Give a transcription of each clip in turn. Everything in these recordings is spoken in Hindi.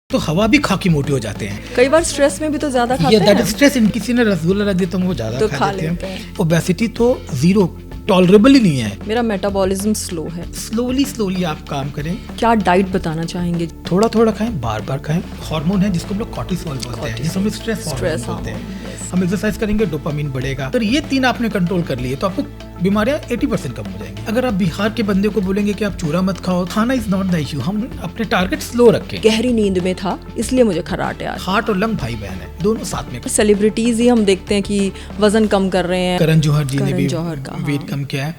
तो हवा भी खा के मोटे हो जाते हैं। कई बार स्ट्रेस में भी तो ज्यादा खाते हैं। स्ट्रेस किसी ने रसगुल्ला रख दिया तो वो ज्यादा तो खा लेते हैं। ओबेसिटी तो जीरो टॉलरेबल ही नहीं है। मेरा मेटाबॉलिज्म स्लो है। स्लोली आप काम करें। क्या डाइट बताना चाहेंगे? थोड़ा खाएं, बार खाएं। हार्मोन है जिसको हम लोग कॉर्टिसोल बोलते हैं, जिसको हम स्ट्रेस हार्मोन बोलते हैं। हम एक्सरसाइज करेंगे, डोपामिन बढ़ेगा। तो ये 3 आपने कंट्रोल कर लिए तो आपको बीमारियां 80% कम हो जाएंगी। अगर आप बिहार के बंदे को बोलेंगे कि आप चूरा मत खाओ, खाना इज नॉट द इशू। हम अपने टारगेट स्लो रखें। गहरी नींद में था इसलिए मुझे खर्राटे आ रहे। हार्ट और लंग भाई बहन है, दोनों साथ में। सेलिब्रिटीज ही हम देखते हैं कि वजन कम कर रहे हैं। करण जौहर जी ने भी वेट कम किया है।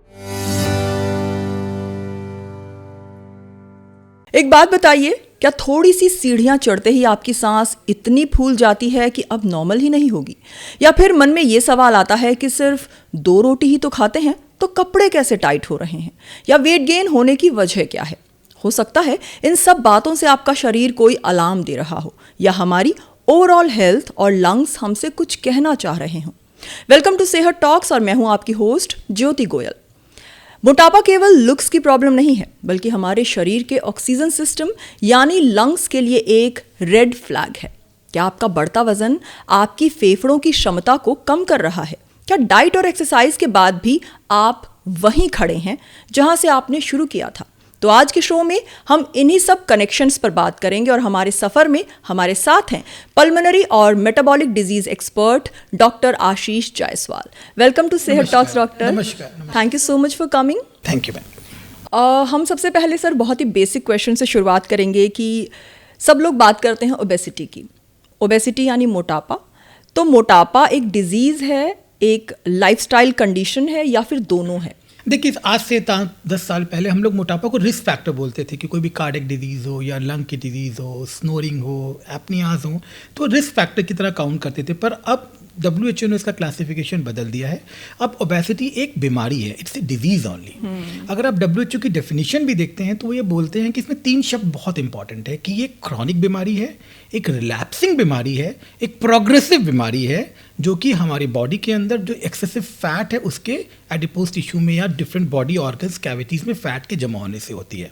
एक बात बताइए, क्या थोड़ी सी सीढ़ियां चढ़ते ही आपकी सांस इतनी फूल जाती है कि अब नॉर्मल ही नहीं होगी? या फिर मन में ये सवाल आता है कि सिर्फ 2 रोटी ही तो खाते हैं तो कपड़े कैसे टाइट हो रहे हैं? या वेट गेन होने की वजह क्या है? हो सकता है इन सब बातों से आपका शरीर कोई अलार्म दे रहा हो, या हमारी ओवरऑल हेल्थ और लंग्स हमसे कुछ कहना चाह रहे हों। वेलकम टू सेहत टॉक्स और मैं हूं आपकी होस्ट ज्योति गोयल। मोटापा केवल लुक्स की प्रॉब्लम नहीं है, बल्कि हमारे शरीर के ऑक्सीजन सिस्टम यानी लंग्स के लिए एक रेड फ्लैग है। क्या आपका बढ़ता वजन आपकी फेफड़ों की क्षमता को कम कर रहा है? क्या डाइट और एक्सरसाइज के बाद भी आप वहीं खड़े हैं जहां से आपने शुरू किया था? तो आज के शो में हम इन्हीं सब कनेक्शंस पर बात करेंगे और हमारे सफर में हमारे साथ हैं पल्मोनरी और metabolic disease expert doctor Ashish Jaiswal. Welcome to Sehat talks doctor. नमस्कार। Thank you so much for coming. Thank you ma'am. हम सबसे पहले सर बहुत ही बेसिक क्वेश्चन से शुरुआत करेंगे कि सब लोग बात करते हैं ओबेसिटी की। ओबेसिटी यानी मोटापा। तो मोटापा एक डिजीज़ है, एक लाइफस्टाइल कंडीशन है, या फिर दोनों है? देखिए, आज से 10 साल पहले हम लोग मोटापा को रिस्क फैक्टर बोलते थे कि कोई भी कार्डियक डिजीज़ हो या लंग की डिजीज़ हो, स्नोरिंग हो, एपनियाज हो, तो रिस्क फैक्टर की तरह काउंट करते थे। पर अब WHO ने इसका क्लासिफिकेशन बदल दिया है। अब ओबेसिटी एक बीमारी है, इट्स ए डिजीज़ ओनली। अगर आप WHO की डेफिनेशन भी देखते हैं तो वो ये बोलते हैं कि इसमें 3 शब्द बहुत इंपॉर्टेंट है कि ये क्रॉनिक बीमारी है, एक रिलैप्सिंग बीमारी है, एक प्रोग्रेसिव बीमारी है, जो कि हमारी बॉडी के अंदर जो एक्सेसिव फैट है उसके एडिपोज टिश्यू में या डिफरेंट बॉडी ऑर्गन्स कैविटीज़ में फैट के जमा होने से होती है।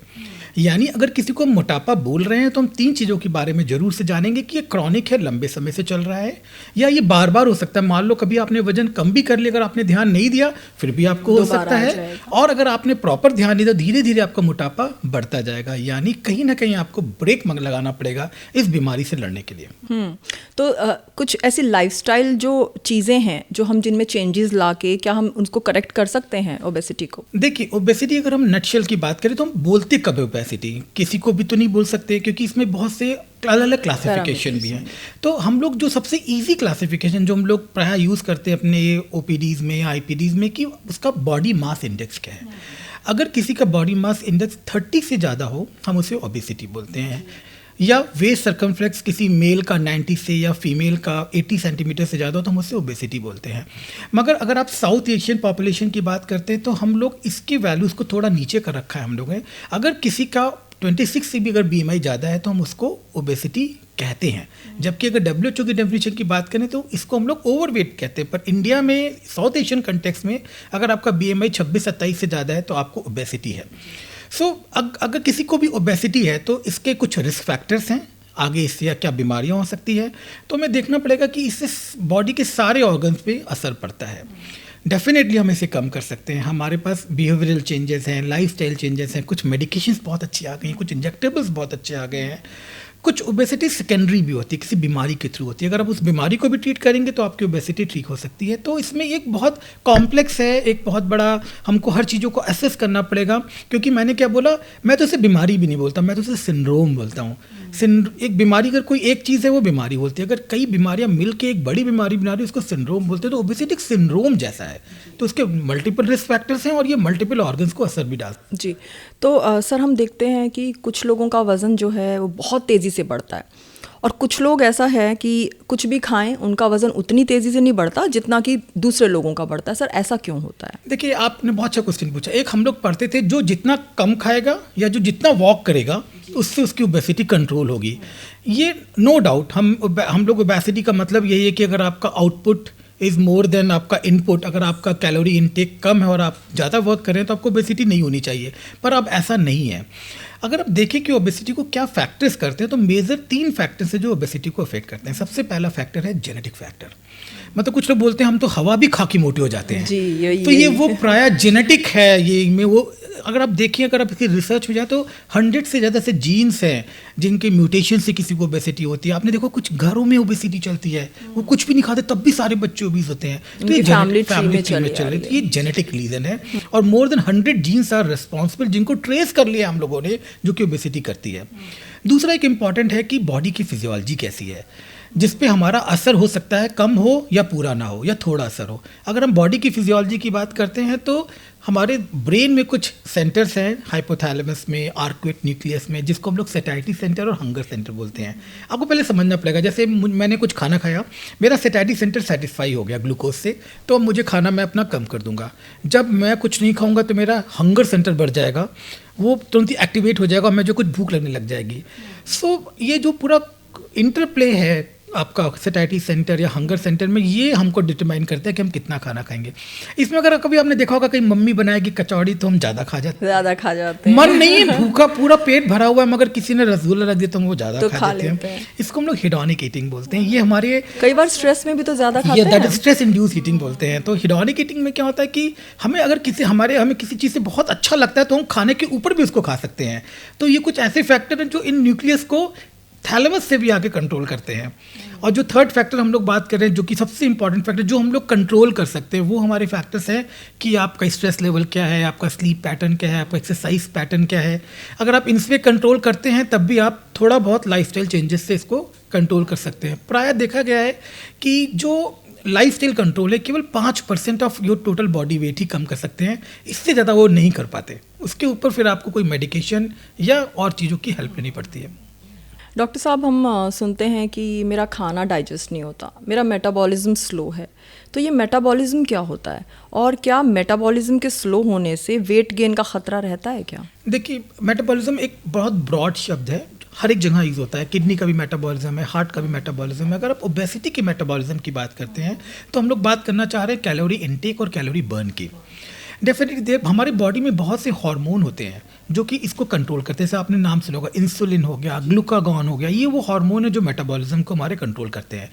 यानी अगर किसी को मोटापा बोल रहे हैं तो हम 3 चीज़ों के बारे में ज़रूर से जानेंगे कि ये क्रॉनिक है, लंबे समय से चल रहा है, या ये बार बार हो सकता है। मान लो कभी आपने वजन कम भी कर लिया, अगर आपने ध्यान नहीं दिया फिर भी आपको हो सकता है, और अगर आपने प्रॉपर ध्यान नहीं दिया धीरे धीरे आपका मोटापा बढ़ता जाएगा। यानी कहीं ना कहीं आपको ब्रेक लगाना पड़ेगा इस बीमारी से लड़ने के लिए। तो कुछ ऐसी लाइफस्टाइल जो चीज़ें हैं जो हम जिनमें चेंजेस लाके क्या हम उनको करेक्ट कर सकते हैं ओबेसिटी को? देखिए, ओबेसिटी अगर हम नटशेल की बात करें तो हम बोलते कब है ओबेसिटी, किसी को भी तो नहीं बोल सकते क्योंकि इसमें बहुत से अलग अलग क्लासिफिकेशन भी हैं। तो हम लोग जो सबसे इजी क्लासिफिकेशन जो हम लोग प्रायः यूज़ करते हैं अपने OPDs में या IPDs में कि उसका बॉडी मास इंडेक्स क्या है। अगर किसी का बॉडी मास इंडेक्स 30 से ज़्यादा हो हम उसे ओबेसिटी बोलते हैं, या वेस्ट सर्कमफ्लेक्स किसी मेल का 90 से या फीमेल का 80 सेंटीमीटर से ज़्यादा हो तो हम उससे ओबेसिटी बोलते हैं। मगर अगर आप साउथ एशियन पॉपुलेशन की बात करते हैं तो हम लोग इसकी वैल्यूज़ को थोड़ा नीचे कर रखा है हम लोगों ने। अगर किसी का 26 से भी अगर BMI ज़्यादा है तो हम उसको ओबेसिटी कहते हैं, जबकि अगर WHO की डेफिनेशन की बात करें तो इसको हम लोग ओवरवेट कहते हैं। पर इंडिया में साउथ एशियन कंटेक्स्ट में अगर आपका BMI 26-27 से ज़्यादा है तो आपको ओबेसिटी है। अगर किसी को भी ओबेसिटी है तो इसके कुछ रिस्क फैक्टर्स हैं, आगे इससे या क्या बीमारियां हो सकती है, तो हमें देखना पड़ेगा कि इससे बॉडी के सारे ऑर्गन्स पे असर पड़ता है। डेफिनेटली हम इसे कम कर सकते हैं। हमारे पास बिहेवियरल चेंजेस हैं, लाइफस्टाइल चेंजेस हैं, कुछ मेडिकेशंस बहुत अच्छी आ गई हैं, कुछ इंजेक्टेबल्स बहुत अच्छे आ गए हैं। कुछ ओबेसिटी सेकेंडरी भी होती है, किसी बीमारी के थ्रू होती है। अगर आप उस बीमारी को भी ट्रीट करेंगे तो आपकी ओबेसिटी ठीक हो सकती है। तो इसमें एक बहुत कॉम्प्लेक्स है, एक बहुत बड़ा हमको हर चीज़ों को असेस करना पड़ेगा। क्योंकि मैंने क्या बोला, मैं तो इसे बीमारी भी नहीं बोलता, मैं तो इसे सिंड्रोम बोलता हूँ। एक बीमारी अगर कोई एक चीज़ है वो बीमारी बोलती है, अगर कई बीमारियां मिल के एक बड़ी बीमारी बना रही है उसको सिंड्रोम बोलते हैं। तो ओबेसिटी एक सिंड्रोम जैसा है, तो उसके मल्टीपल रिस्क फैक्टर्स हैं और ये मल्टीपल ऑर्गन्स को असर भी डालते हैं। जी, तो सर हम देखते हैं कि कुछ लोगों का वज़न जो है वो बहुत तेज़ी से बढ़ता है और कुछ लोग ऐसा है कि कुछ भी खाएं उनका वज़न उतनी तेज़ी से नहीं बढ़ता जितना कि दूसरे लोगों का बढ़ता है। सर ऐसा क्यों होता है? देखिए, आपने बहुत अच्छा क्वेश्चन पूछा। एक हम लोग पढ़ते थे जो जितना कम खाएगा या जो जितना वॉक करेगा उससे उसकी ओबेसिटी कंट्रोल होगी। ये नो डाउट हम लोग ओबेसिटी का मतलब यही है कि अगर आपका आउटपुट इज़ मोर देन आपका इनपुट, अगर आपका कैलोरी इनटेक कम है और आप ज़्यादा वर्क कर रहे हैं तो आपको ओबेसिटी नहीं होनी चाहिए, पर अब ऐसा नहीं है। अगर आप देखें कि ओबेसिटी को क्या फैक्टर्स करते हैं तो मेजर 3 फैक्टर्स है जो ओबेसिटी को अफेक्ट करते हैं। सबसे पहला फैक्टर है जेनेटिक फैक्टर। मतलब कुछ लोग बोलते हैं हम तो हवा भी खा के मोटे हो जाते हैं जी, तो ये वो प्राय जेनेटिक है। ये में वो अगर आप देखिए, अगर आप इसकी रिसर्च हो जाए तो 100 से ज़्यादा से जीन्स हैं जिनके म्यूटेशन से किसी को ओबेसिटी होती है। आपने देखो कुछ घरों में ओबेसिटी चलती है, वो कुछ भी नहीं खाते तब भी सारे बच्चे ओबीस होते हैं। तो ये फैमिली ट्री में चल रही है, ये जेनेटिक रीजन है। और more than 100 genes are responsible जिनको ट्रेस कर लिया हम लोगों ने, जो कि ओबेसिटी करती है। दूसरा एक इम्पॉर्टेंट है कि बॉडी की फिजियोलॉजी कैसी है, जिस पे हमारा असर हो सकता है, कम हो या पूरा ना हो या थोड़ा असर हो। अगर हम बॉडी की फिजियोलॉजी की बात करते हैं तो हमारे ब्रेन में कुछ सेंटर्स हैं, हाइपोथैलेमस में, आर्कुएट न्यूक्लियस में, जिसको हम लोग सेटाइटी सेंटर और हंगर सेंटर बोलते हैं। आपको पहले समझना पड़ेगा, जैसे मैंने कुछ खाना खाया, मेरा सेटाइटी सेंटर सेटिस्फाई हो गया ग्लूकोज से, तो अब मुझे खाना मैं अपना कम कर दूंगा। जब मैं कुछ नहीं खाऊंगा तो मेरा हंगर सेंटर बढ़ जाएगा, वो तुरंत ही एक्टिवेट हो जाएगा और मुझे कुछ भूख लगने लग जाएगी। सो ये जो पूरा इंटरप्ले है आपका सेटाइटी सेंटर या हंगर सेंटर में, ये हमको डिटरमाइन करता है कि हम कितना खाना खाएंगे। इसमें अगर कभी आपने देखा होगा कहीं मम्मी बनाएगी कचौड़ी तो हम ज़्यादा खा जाते हैं, मन नहीं है, भूखा पूरा पेट भरा हुआ है, मगर किसी ने रसगुल्ला रख दिया तो हम वो ज़्यादा खा जाते हैं। इसको हम लोग हिडोनिक ईटिंग बोलते हैं। ये हमारे कई बार स्ट्रेस में भी तो ज़्यादा खाते हैं, that is stress induce eating बोलते हैं। तो हिडोनिक ईटिंग में क्या होता है कि हमें अगर हमें किसी चीज़ से बहुत अच्छा लगता है तो हम खाने के ऊपर भी उसको खा सकते हैं। तो ये कुछ ऐसे फैक्टर हैं जो इन न्यूक्लियस को थैलेमस से भी आके कंट्रोल करते हैं। और जो थर्ड फैक्टर हम लोग बात कर रहे हैं, जो कि सबसे इंपॉर्टेंट फैक्टर जो हम लोग कंट्रोल कर सकते हैं, वो हमारे फैक्टर्स हैं कि आपका स्ट्रेस लेवल क्या है, आपका स्लीप पैटर्न क्या है, आपका एक्सरसाइज पैटर्न क्या है। अगर आप इन पे कंट्रोल करते हैं तब भी आप थोड़ा बहुत लाइफस्टाइल चेंजेस से इसको कंट्रोल कर सकते हैं। प्रायः देखा गया है कि जो लाइफस्टाइल कंट्रोल है केवल 5% of your total body weight ही कम कर सकते हैं, इससे ज़्यादा वो नहीं कर पाते। उसके ऊपर फिर आपको कोई मेडिकेशन या और चीज़ों की हेल्प लेनी पड़ती है। डॉक्टर साहब, हम सुनते हैं कि मेरा खाना डाइजेस्ट नहीं होता, मेरा मेटाबॉलिज्म स्लो है, तो ये मेटाबॉलिज्म क्या होता है और क्या मेटाबॉलिज्म के स्लो होने से वेट गेन का खतरा रहता है क्या? देखिए, मेटाबॉलिज्म एक बहुत ब्रॉड शब्द है, हर एक जगह यूज़ होता है। किडनी का भी मेटाबॉलिज्म है, हार्ट का भी मेटाबॉलिज्म है। अगर आप ओबेसिटी के मेटाबॉलिज्म की बात करते हैं तो हम लोग बात करना चाह रहे हैं कैलोरी इनटेक और कैलोरी बर्न की। डेफिनेटली हमारे बॉडी में बहुत से हार्मोन होते हैं जो कि इसको कंट्रोल करते हैं। जैसे आपने नाम सुना होगा, इंसुलिन हो गया, ग्लूकागॉन हो गया, ये वो हार्मोन है जो मेटाबॉलिज्म को हमारे कंट्रोल करते हैं।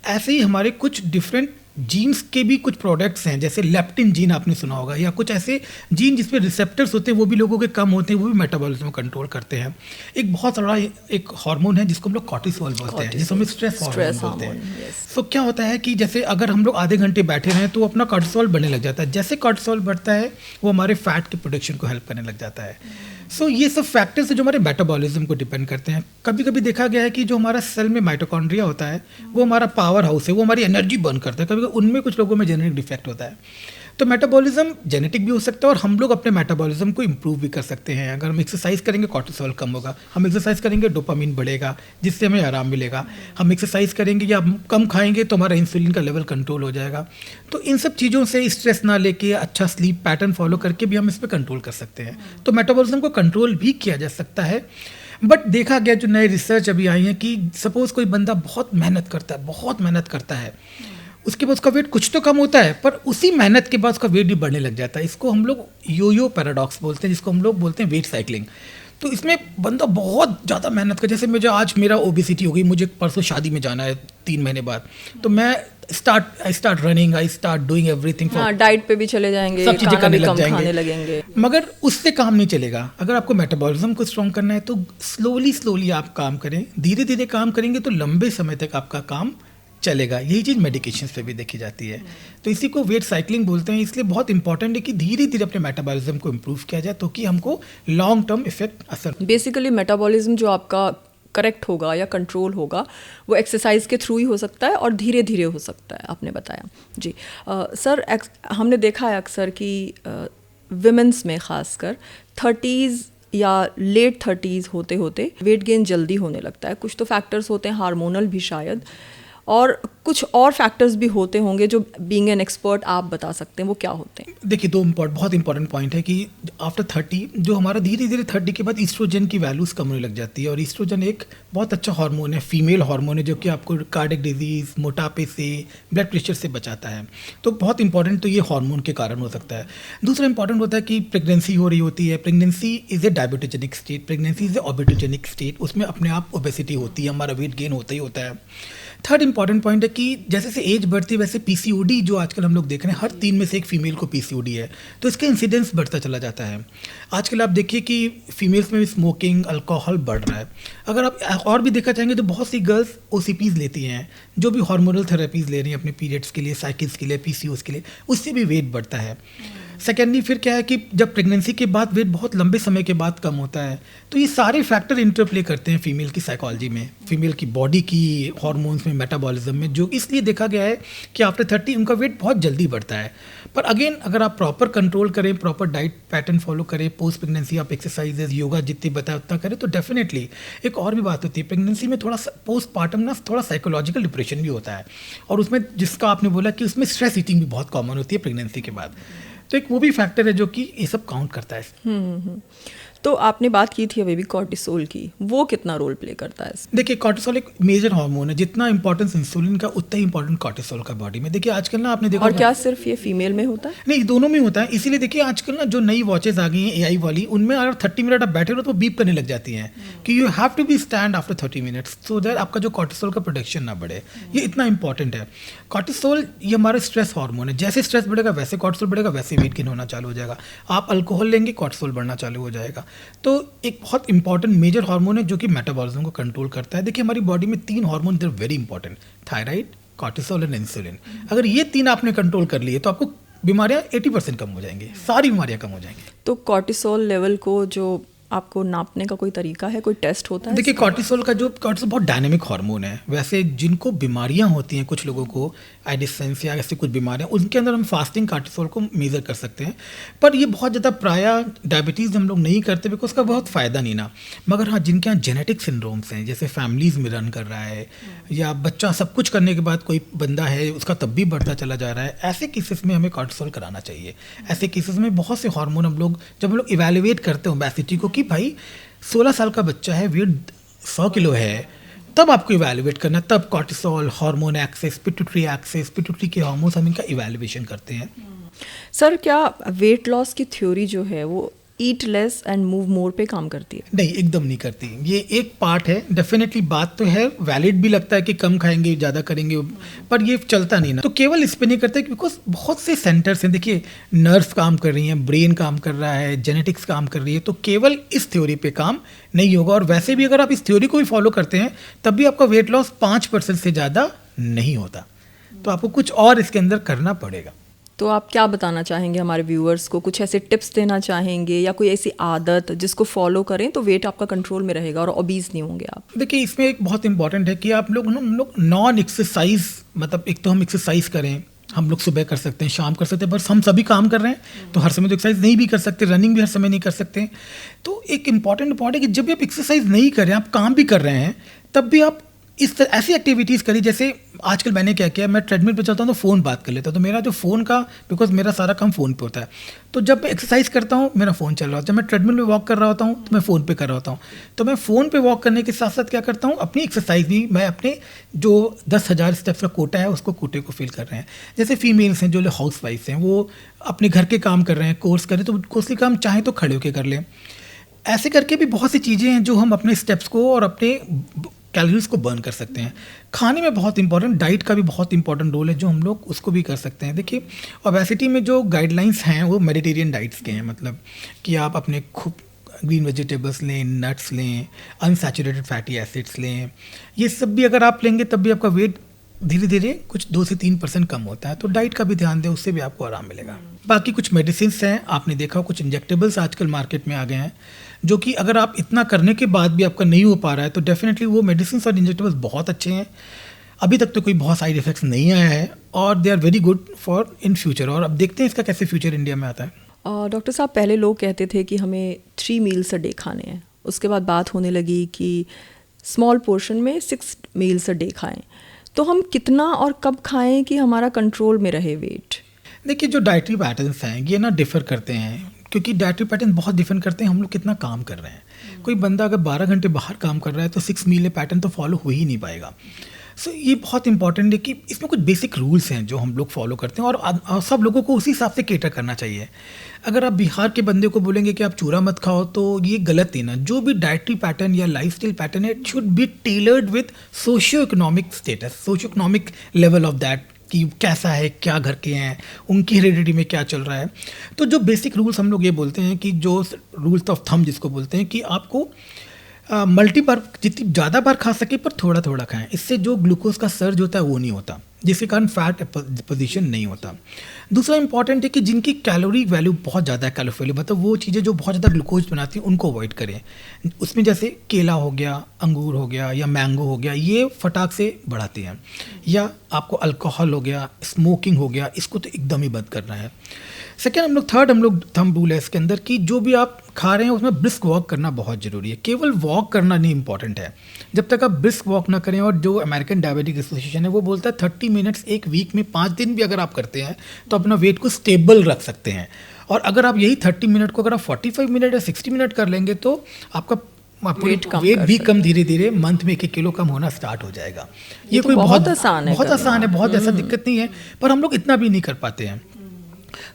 ऐसे ही हमारे कुछ डिफरेंट जीन्स के भी कुछ प्रोडक्ट्स हैं, जैसे लेप्टिन जीन आपने सुना होगा, या कुछ ऐसे जीन जिसपे रिसेप्टर्स होते हैं वो भी लोगों के कम होते हैं, वो भी मेटाबॉलिज्म कंट्रोल करते हैं। एक बहुत बड़ा एक हार्मोन है जिसको हम लोग कॉर्टिसोल बोलते हैं, जिसको हम स्ट्रेस हार्मोन बोलते हैं। तो क्या होता है कि जैसे अगर हम लोग आधे घंटे बैठे रहें तो अपना कॉर्टिसोल बढ़ने लग जाता है। जैसे कॉर्टिसोल बढ़ता है वो हमारे फैट के प्रोडक्शन को हेल्प करने लग जाता है। सो ये सब फैक्टर्स जो हमारे मेटाबॉलिज्म को डिपेंड करते हैं। कभी कभी देखा गया है कि जो हमारा सेल में माइटोकॉन्ड्रिया होता है वो हमारा पावर हाउस है, वो हमारी एनर्जी बर्न करता है। कभी कभी उनमें कुछ लोगों में जेनेटिक डिफेक्ट होता है। तो मेटाबॉलिज्म जेनेटिक भी हो सकता है और हम लोग अपने मेटाबॉलिज्म को इम्प्रूव भी कर सकते हैं। अगर हम एक्सरसाइज करेंगे कॉर्टिसोल कम होगा, हम एक्सरसाइज करेंगे डोपामिन बढ़ेगा जिससे हमें आराम मिलेगा, हम एक्सरसाइज करेंगे या कम खाएंगे तो हमारा इंसुलिन का लेवल कंट्रोल हो जाएगा। तो इन सब चीज़ों से स्ट्रेस ना लेके अच्छा स्लीप पैटर्न फॉलो करके भी हम इस पर कंट्रोल कर सकते हैं। तो मेटाबॉलिज्म को कंट्रोल भी किया जा सकता है। बट देखा गया जो नए रिसर्च अभी आई है कि सपोज़ कोई बंदा बहुत मेहनत करता है, उसके बाद उसका वेट कुछ तो कम होता है पर उसी मेहनत के बाद उसका वेट भी बढ़ने लग जाता है। इसको हम लोग यो पैराडॉक्स बोलते हैं, जिसको हम लोग बोलते हैं वेट साइकिलिंग। तो इसमें बंदा बहुत ज़्यादा मेहनत कर, जैसे मुझे आज मेरा ओबेसिटी हो गई, मुझे परसों शादी में जाना है 3 महीने बाद, तो मैं I start running, I start doing everything, diet पे भी चले जाएंगे, सब चीज़ें करने लग जाएंगे, खाने लगेंगे। मगर उससे काम नहीं चलेगा। अगर आपको मेटाबॉलिज्म को स्ट्रॉन्ग करना है तो स्लोली आप काम करें, धीरे धीरे काम करेंगे तो लंबे समय तक आपका काम चलेगा। यही चीज़ मेडिकेशन पे भी देखी जाती है। तो इसी को वेट साइकिलिंग बोलते हैं। इसलिए बहुत इंपॉर्टेंट है कि धीरे धीरे अपने मेटाबॉलिज्म को इम्प्रूव किया जाए तो कि हमको लॉन्ग टर्म इफेक्ट असर। बेसिकली मेटाबॉलिज्म जो आपका करेक्ट होगा या कंट्रोल होगा वो एक्सरसाइज के थ्रू ही हो सकता है और धीरे धीरे हो सकता है, आपने बताया जी। सर, हमने देखा है अक्सर कि विमेंस में ख़ासकर 30s या लेट 30s होते होते वेट गेन जल्दी होने लगता है। कुछ तो फैक्टर्स होते हैं हार्मोनल भी शायद, और कुछ और फैक्टर्स भी होते होंगे जो बीइंग एन एक्सपर्ट आप बता सकते हैं, वो क्या होते हैं? देखिए, बहुत इंपॉर्टेंट पॉइंट है कि आफ्टर 30 जो हमारा धीरे धीरे 30 के बाद ईस्ट्रोजन की वैल्यूज़ कम होने लग जाती है। और ईस्ट्रोजन एक बहुत अच्छा हार्मोन है, फीमेल हार्मोन है, जो कि आपको कार्डियक डिजीज़, मोटापे से, ब्लड प्रेशर से बचाता है। तो बहुत इंपॉर्टेंट तो ये हार्मोन के कारण हो सकता है। दूसरा इंपॉर्टेंट होता है कि प्रेगनेंसी हो रही होती है। Pregnancy is a diabetogenic state, pregnancy is a obesogenic state, उसमें अपने आप ओबेसिटी होती है, हमारा वेट गेन होता ही होता है। थर्ड इंपॉर्टेंट पॉइंट है कि जैसे जैसे एज बढ़ती है वैसे पीसीओडी जो आजकल हम लोग देख रहे हैं, हर 3 में से एक फीमेल को पीसीओडी है, तो इसका इंसिडेंस बढ़ता चला जाता है। आजकल आप देखिए कि फीमेल्स में भी स्मोकिंग, अल्कोहल बढ़ रहा है। अगर आप और भी देखा चाहेंगे तो बहुत सी गर्ल्स ओसीपीज लेती हैं, जो भी हार्मोनल थेरेपीज ले रही हैं अपने पीरियड्स के लिए, साइकिल्स के लिए, पीसीओएस के लिए, उससे भी वेट बढ़ता है। सेकेंडली फिर क्या है कि जब प्रेगनेंसी के बाद वेट बहुत लंबे समय के बाद कम होता है, तो ये सारे फैक्टर इंटरप्ले करते हैं फीमेल की साइकोलॉजी में, फीमेल की बॉडी की हार्मोन्स में, मेटाबॉलिज्म में, जो इसलिए देखा गया है कि आफ्टर 30 उनका वेट बहुत जल्दी बढ़ता है। पर अगेन अगर आप प्रॉपर कंट्रोल करें, प्रॉपर डाइट पैटर्न फॉलो करें, पोस्ट प्रेगनेंसी आप एक्सरसाइजेज, योगा जितनी बताया उतना करें, तो डेफिनेटली एक और भी बात होती है, प्रेगनेंसी में थोड़ा पोस्ट पार्टम ना थोड़ा साइकोलॉजिकल डिप्रेशन भी होता है, और उसमें जिसका आपने बोला कि उसमें स्ट्रेस ईटिंग भी बहुत कॉमन होती है प्रेगनेंसी के बाद, तो एक वो भी फैक्टर है जो कि ये सब काउंट करता है। तो आपने बात की थी अभी भी कॉर्टिसोल की, वो कितना रोल प्ले करता है? देखिए, कॉर्टिसोल एक मेजर हार्मोन है, जितना इंपॉर्टेंस इंसुलिन का उतना ही इंपॉर्टेंट कॉर्टिसोल का बॉडी में। देखिए आजकल ना आपने देखा, और क्या सिर्फ ये फीमेल में होता है? नहीं, दोनों में होता है। इसीलिए देखिए आजकल ना जो नई वॉचेज आ गई हैं एआई वाली, उनमें अगर 30 मिनट आप बैठे रहो तो बीप करने लग जाती हैं कि you have to be stand after 30 minutes, so that आपका जो कॉर्टिसोल का प्रोडक्शन ना बढ़े। ये इतना इंपॉर्टेंट है। कॉर्टिसोल ये हमारा स्ट्रेस हार्मोन है, जैसे स्ट्रेस बढ़ेगा वैसे कॉर्टिसोल बढ़ेगा, वैसे वेट गेन होना चालू हो जाएगा। आप अल्कोहल लेंगे, कॉर्टिसोल बढ़ना चालू हो जाएगा। तो एक बहुत इंपॉर्टेंट मेजर हार्मोन है जो कि मेटाबॉलिज्म को कंट्रोल करता है। देखिए हमारी बॉडी में 3 हार्मोन इधर very important, thyroid, cortisol and insulin. अगर ये 3 आपने कंट्रोल कर लिए तो आपको बीमारियां 80% कम हो जाएंगी, सारी बीमारियां कम हो जाएंगी। तो कॉर्टिसोल लेवल को जो आपको नापने का कोई तरीका है, कोई टेस्ट होता है? देखिए कॉर्टिसोल बहुत डायनेमिक हार्मोन है। वैसे जिनको बीमारियां होती हैं, कुछ लोगों को एडिसेंस या ऐसी कुछ बीमारियां, उनके अंदर हम फास्टिंग कॉर्टिसोल को मेज़र कर सकते हैं। पर ये बहुत ज़्यादा प्रायः डायबिटीज़ हम लोग नहीं करते बिकॉज उसका बहुत फ़ायदा नहीं ना। मगर हाँ, जिनके यहाँ जेनेटिक सिंड्रोम्स हैं, जैसे फैमिलीज़ में रन कर रहा है, या बच्चा सब कुछ करने के बाद कोई बंदा है उसका तब भी बढ़ता चला जा रहा है, ऐसे केसेस में हमें कॉर्टिसोल कराना चाहिए। ऐसे केसेस में बहुत से हार्मोन जब हम लोग इवेल्युएट करते हैं ओबेसिटी को कि भाई 16 साल का बच्चा है, वेट 100 किलो है, तब आपको इवैल्यूएट करना, तब कॉर्टिसोल हार्मोन एक्सेस, पिट्यूटरी के हार्मोन्स हम इनका इवैल्यूएशन करते हैं। सर, क्या वेट लॉस की थ्योरी जो है वो eat less and move more पे काम करती है? नहीं, एकदम नहीं करती। ये एक पार्ट है, डेफिनेटली बात तो है, वैलिड भी लगता है कि कम खाएंगे ज़्यादा करेंगे, पर ये चलता नहीं ना। तो केवल इस पे नहीं करते बिकॉज बहुत से सेंटर्स हैं। देखिए नर्व्स काम कर रही हैं, ब्रेन काम कर रहा है, जेनेटिक्स काम कर रही है, तो केवल इस थ्योरी पे काम नहीं होगा। और वैसे भी अगर आप इस थ्योरी को भी फॉलो करते हैं तब भी आपका वेट लॉस 5% से ज़्यादा नहीं होता, तो आपको कुछ और इसके अंदर करना पड़ेगा। तो आप क्या बताना चाहेंगे हमारे व्यूअर्स को? कुछ ऐसे टिप्स देना चाहेंगे या कोई ऐसी आदत जिसको फॉलो करें तो वेट आपका कंट्रोल में रहेगा और ओबीज नहीं होंगे आप? देखिए इसमें एक बहुत इंपॉर्टेंट है कि हम लोग नॉन एक्सरसाइज, मतलब एक तो हम एक्सरसाइज करें, हम लोग सुबह कर सकते हैं, शाम कर सकते हैं, बस हम सभी काम कर रहे हैं तो हर समय तो एक्सरसाइज नहीं भी कर सकते, रनिंग भी हर समय नहीं कर सकते। तो एक इंपॉर्टेंट पॉइंट है कि जब भी आप एक्सरसाइज नहीं कर रहे हैं, आप काम भी कर रहे हैं, तब भी आप इस तरह ऐसी एक्टिविटीज़ करिए। जैसे आजकल मैंने क्या किया, मैं ट्रेडमिल पे चलता हूँ तो फ़ोन बात कर लेता हूँ, तो मेरा जो फ़ोन का, बिकॉज मेरा सारा काम फ़ोन पे होता है, तो जब मैं एक्सरसाइज करता हूँ मेरा फ़ोन चल रहा होता है, जब मैं ट्रेडमिल पे वॉक कर रहा होता हूँ तो मैं फ़ोन पे कर रहा होता हूँ। तो मैं फ़ोन पे वॉक करने के साथ साथ क्या करता हूँ, अपनी एक्सरसाइज भी मैं अपने जो 10,000 स्टेप्स का कोटा है उसको कोटे को फिल कर रहे हैं। जैसे फीमेल्स हैं जो हाउस वाइफ्स हैं, वो अपने घर के काम कर रहे हैं, कोर्स करें तो कोर्स काम चाहें तो खड़े होकर कर लें। ऐसे करके भी बहुत सी चीज़ें हैं जो हम अपने स्टेप्स को और अपने कैलोरीज को बर्न कर सकते हैं। खाने में बहुत इंपॉर्टेंट, डाइट का भी बहुत इंपॉर्टेंट रोल है जो हम लोग उसको भी कर सकते हैं। देखिए ओबेसिटी में जो गाइडलाइंस हैं वो मेडिटेरियन डाइट्स के हैं, मतलब कि आप अपने खूब ग्रीन वेजिटेबल्स लें, नट्स लें, अनसैचुरेटेड फैटी एसिड्स लें। ये सब भी अगर आप लेंगे तब भी आपका वेट धीरे धीरे कुछ 2 से 3% कम होता है। तो डाइट का भी ध्यान दें, उससे भी आपको आराम मिलेगा। बाकी कुछ मेडिसिन हैं, आपने देखा कुछ इंजेक्टेबल्स आजकल मार्केट में आ गए हैं, जो कि अगर आप इतना करने के बाद भी आपका नहीं हो पा रहा है तो डेफिनेटली वो मेडिसिन और इंजेक्टेबल्स बहुत अच्छे हैं। अभी तक तो कोई बहुत साइड इफेक्ट्स नहीं आया है और they are very good for in future. और अब देखते हैं इसका कैसे फ्यूचर इंडिया में आता है। डॉक्टर साहब, पहले लोग कहते थे कि हमें 3 मील्स अ डे खाने हैं, उसके बाद बात होने लगी कि स्मॉल पोर्शन में 6 मील्स अ डे खाएं। तो हम कितना और कब खाएं कि हमारा कंट्रोल में रहे वेट? देखिए, जो डाइटरी पैटर्न्स हैं ये ना डिफ़र करते हैं, क्योंकि डाइटरी पैटर्न बहुत डिफर करते हैं हम लोग कितना काम कर रहे हैं। कोई बंदा अगर 12 घंटे बाहर काम कर रहा है तो 6 मील पैटर्न तो फॉलो हो ही नहीं पाएगा। सो ये बहुत इंपॉर्टेंट है कि इसमें कुछ बेसिक रूल्स हैं जो हम लोग फॉलो करते हैं, और सब लोगों को उसी हिसाब से केटर करना चाहिए। अगर आप बिहार के बंदे को बोलेंगे कि आप चूरा मत खाओ तो ये गलत है ना। जो भी डाइटरी पैटर्न या लाइफस्टाइल पैटर्न है, it should be tailored with socio economic status, socio economic level of that, कि कैसा है, क्या घर के हैं, उनकी हेरिडिटी में क्या चल रहा है। तो जो बेसिक रूल्स हम लोग ये बोलते हैं कि जो रूल्स ऑफ थंब जिसको बोलते हैं कि आपको मल्टी बार, जितनी ज़्यादा बार खा सके पर थोड़ा थोड़ा खाएं। इससे जो ग्लूकोज का सर्ज होता है वो नहीं होता, जिसके कारण फैट डिपोजिशन नहीं होता। दूसरा इंपॉर्टेंट है कि जिनकी कैलोरी वैल्यू बहुत ज़्यादा है, कैलोरी मतलब वो चीज़ें जो बहुत ज़्यादा ग्लूकोज बनाती हैं उनको अवॉइड करें। उसमें जैसे केला हो गया, अंगूर हो गया या मैंगो हो गया, ये फटाक से बढ़ाते हैं। या आपको अल्कोहल हो गया, स्मोकिंग हो गया, इसको तो एकदम ही बंद करना है। सेकेंड थर्ड हम लोग थंब रूल है इसके अंदर कि जो भी आप खा रहे हैं उसमें ब्रिस्क वॉक करना बहुत ज़रूरी है। केवल वॉक करना नहीं इंपॉर्टेंट है, जब तक आप ब्रिस्क वॉक ना करें। और जो अमेरिकन डायबिटिक एसोसिएशन है वो बोलता है 30 मिनट्स एक वीक में 5 दिन भी अगर आप करते हैं तो अपना वेट को स्टेबल रख सकते हैं। और अगर आप यही 30 मिनट को अगर आप 45 मिनट या 60 मिनट कर लेंगे तो आपका वेट भी कम धीरे धीरे मंथ में 1 किलो कम होना स्टार्ट हो जाएगा। ये कोई बहुत आसान है, बहुत ऐसा दिक्कत नहीं है, पर हम लोग इतना भी नहीं कर पाते हैं।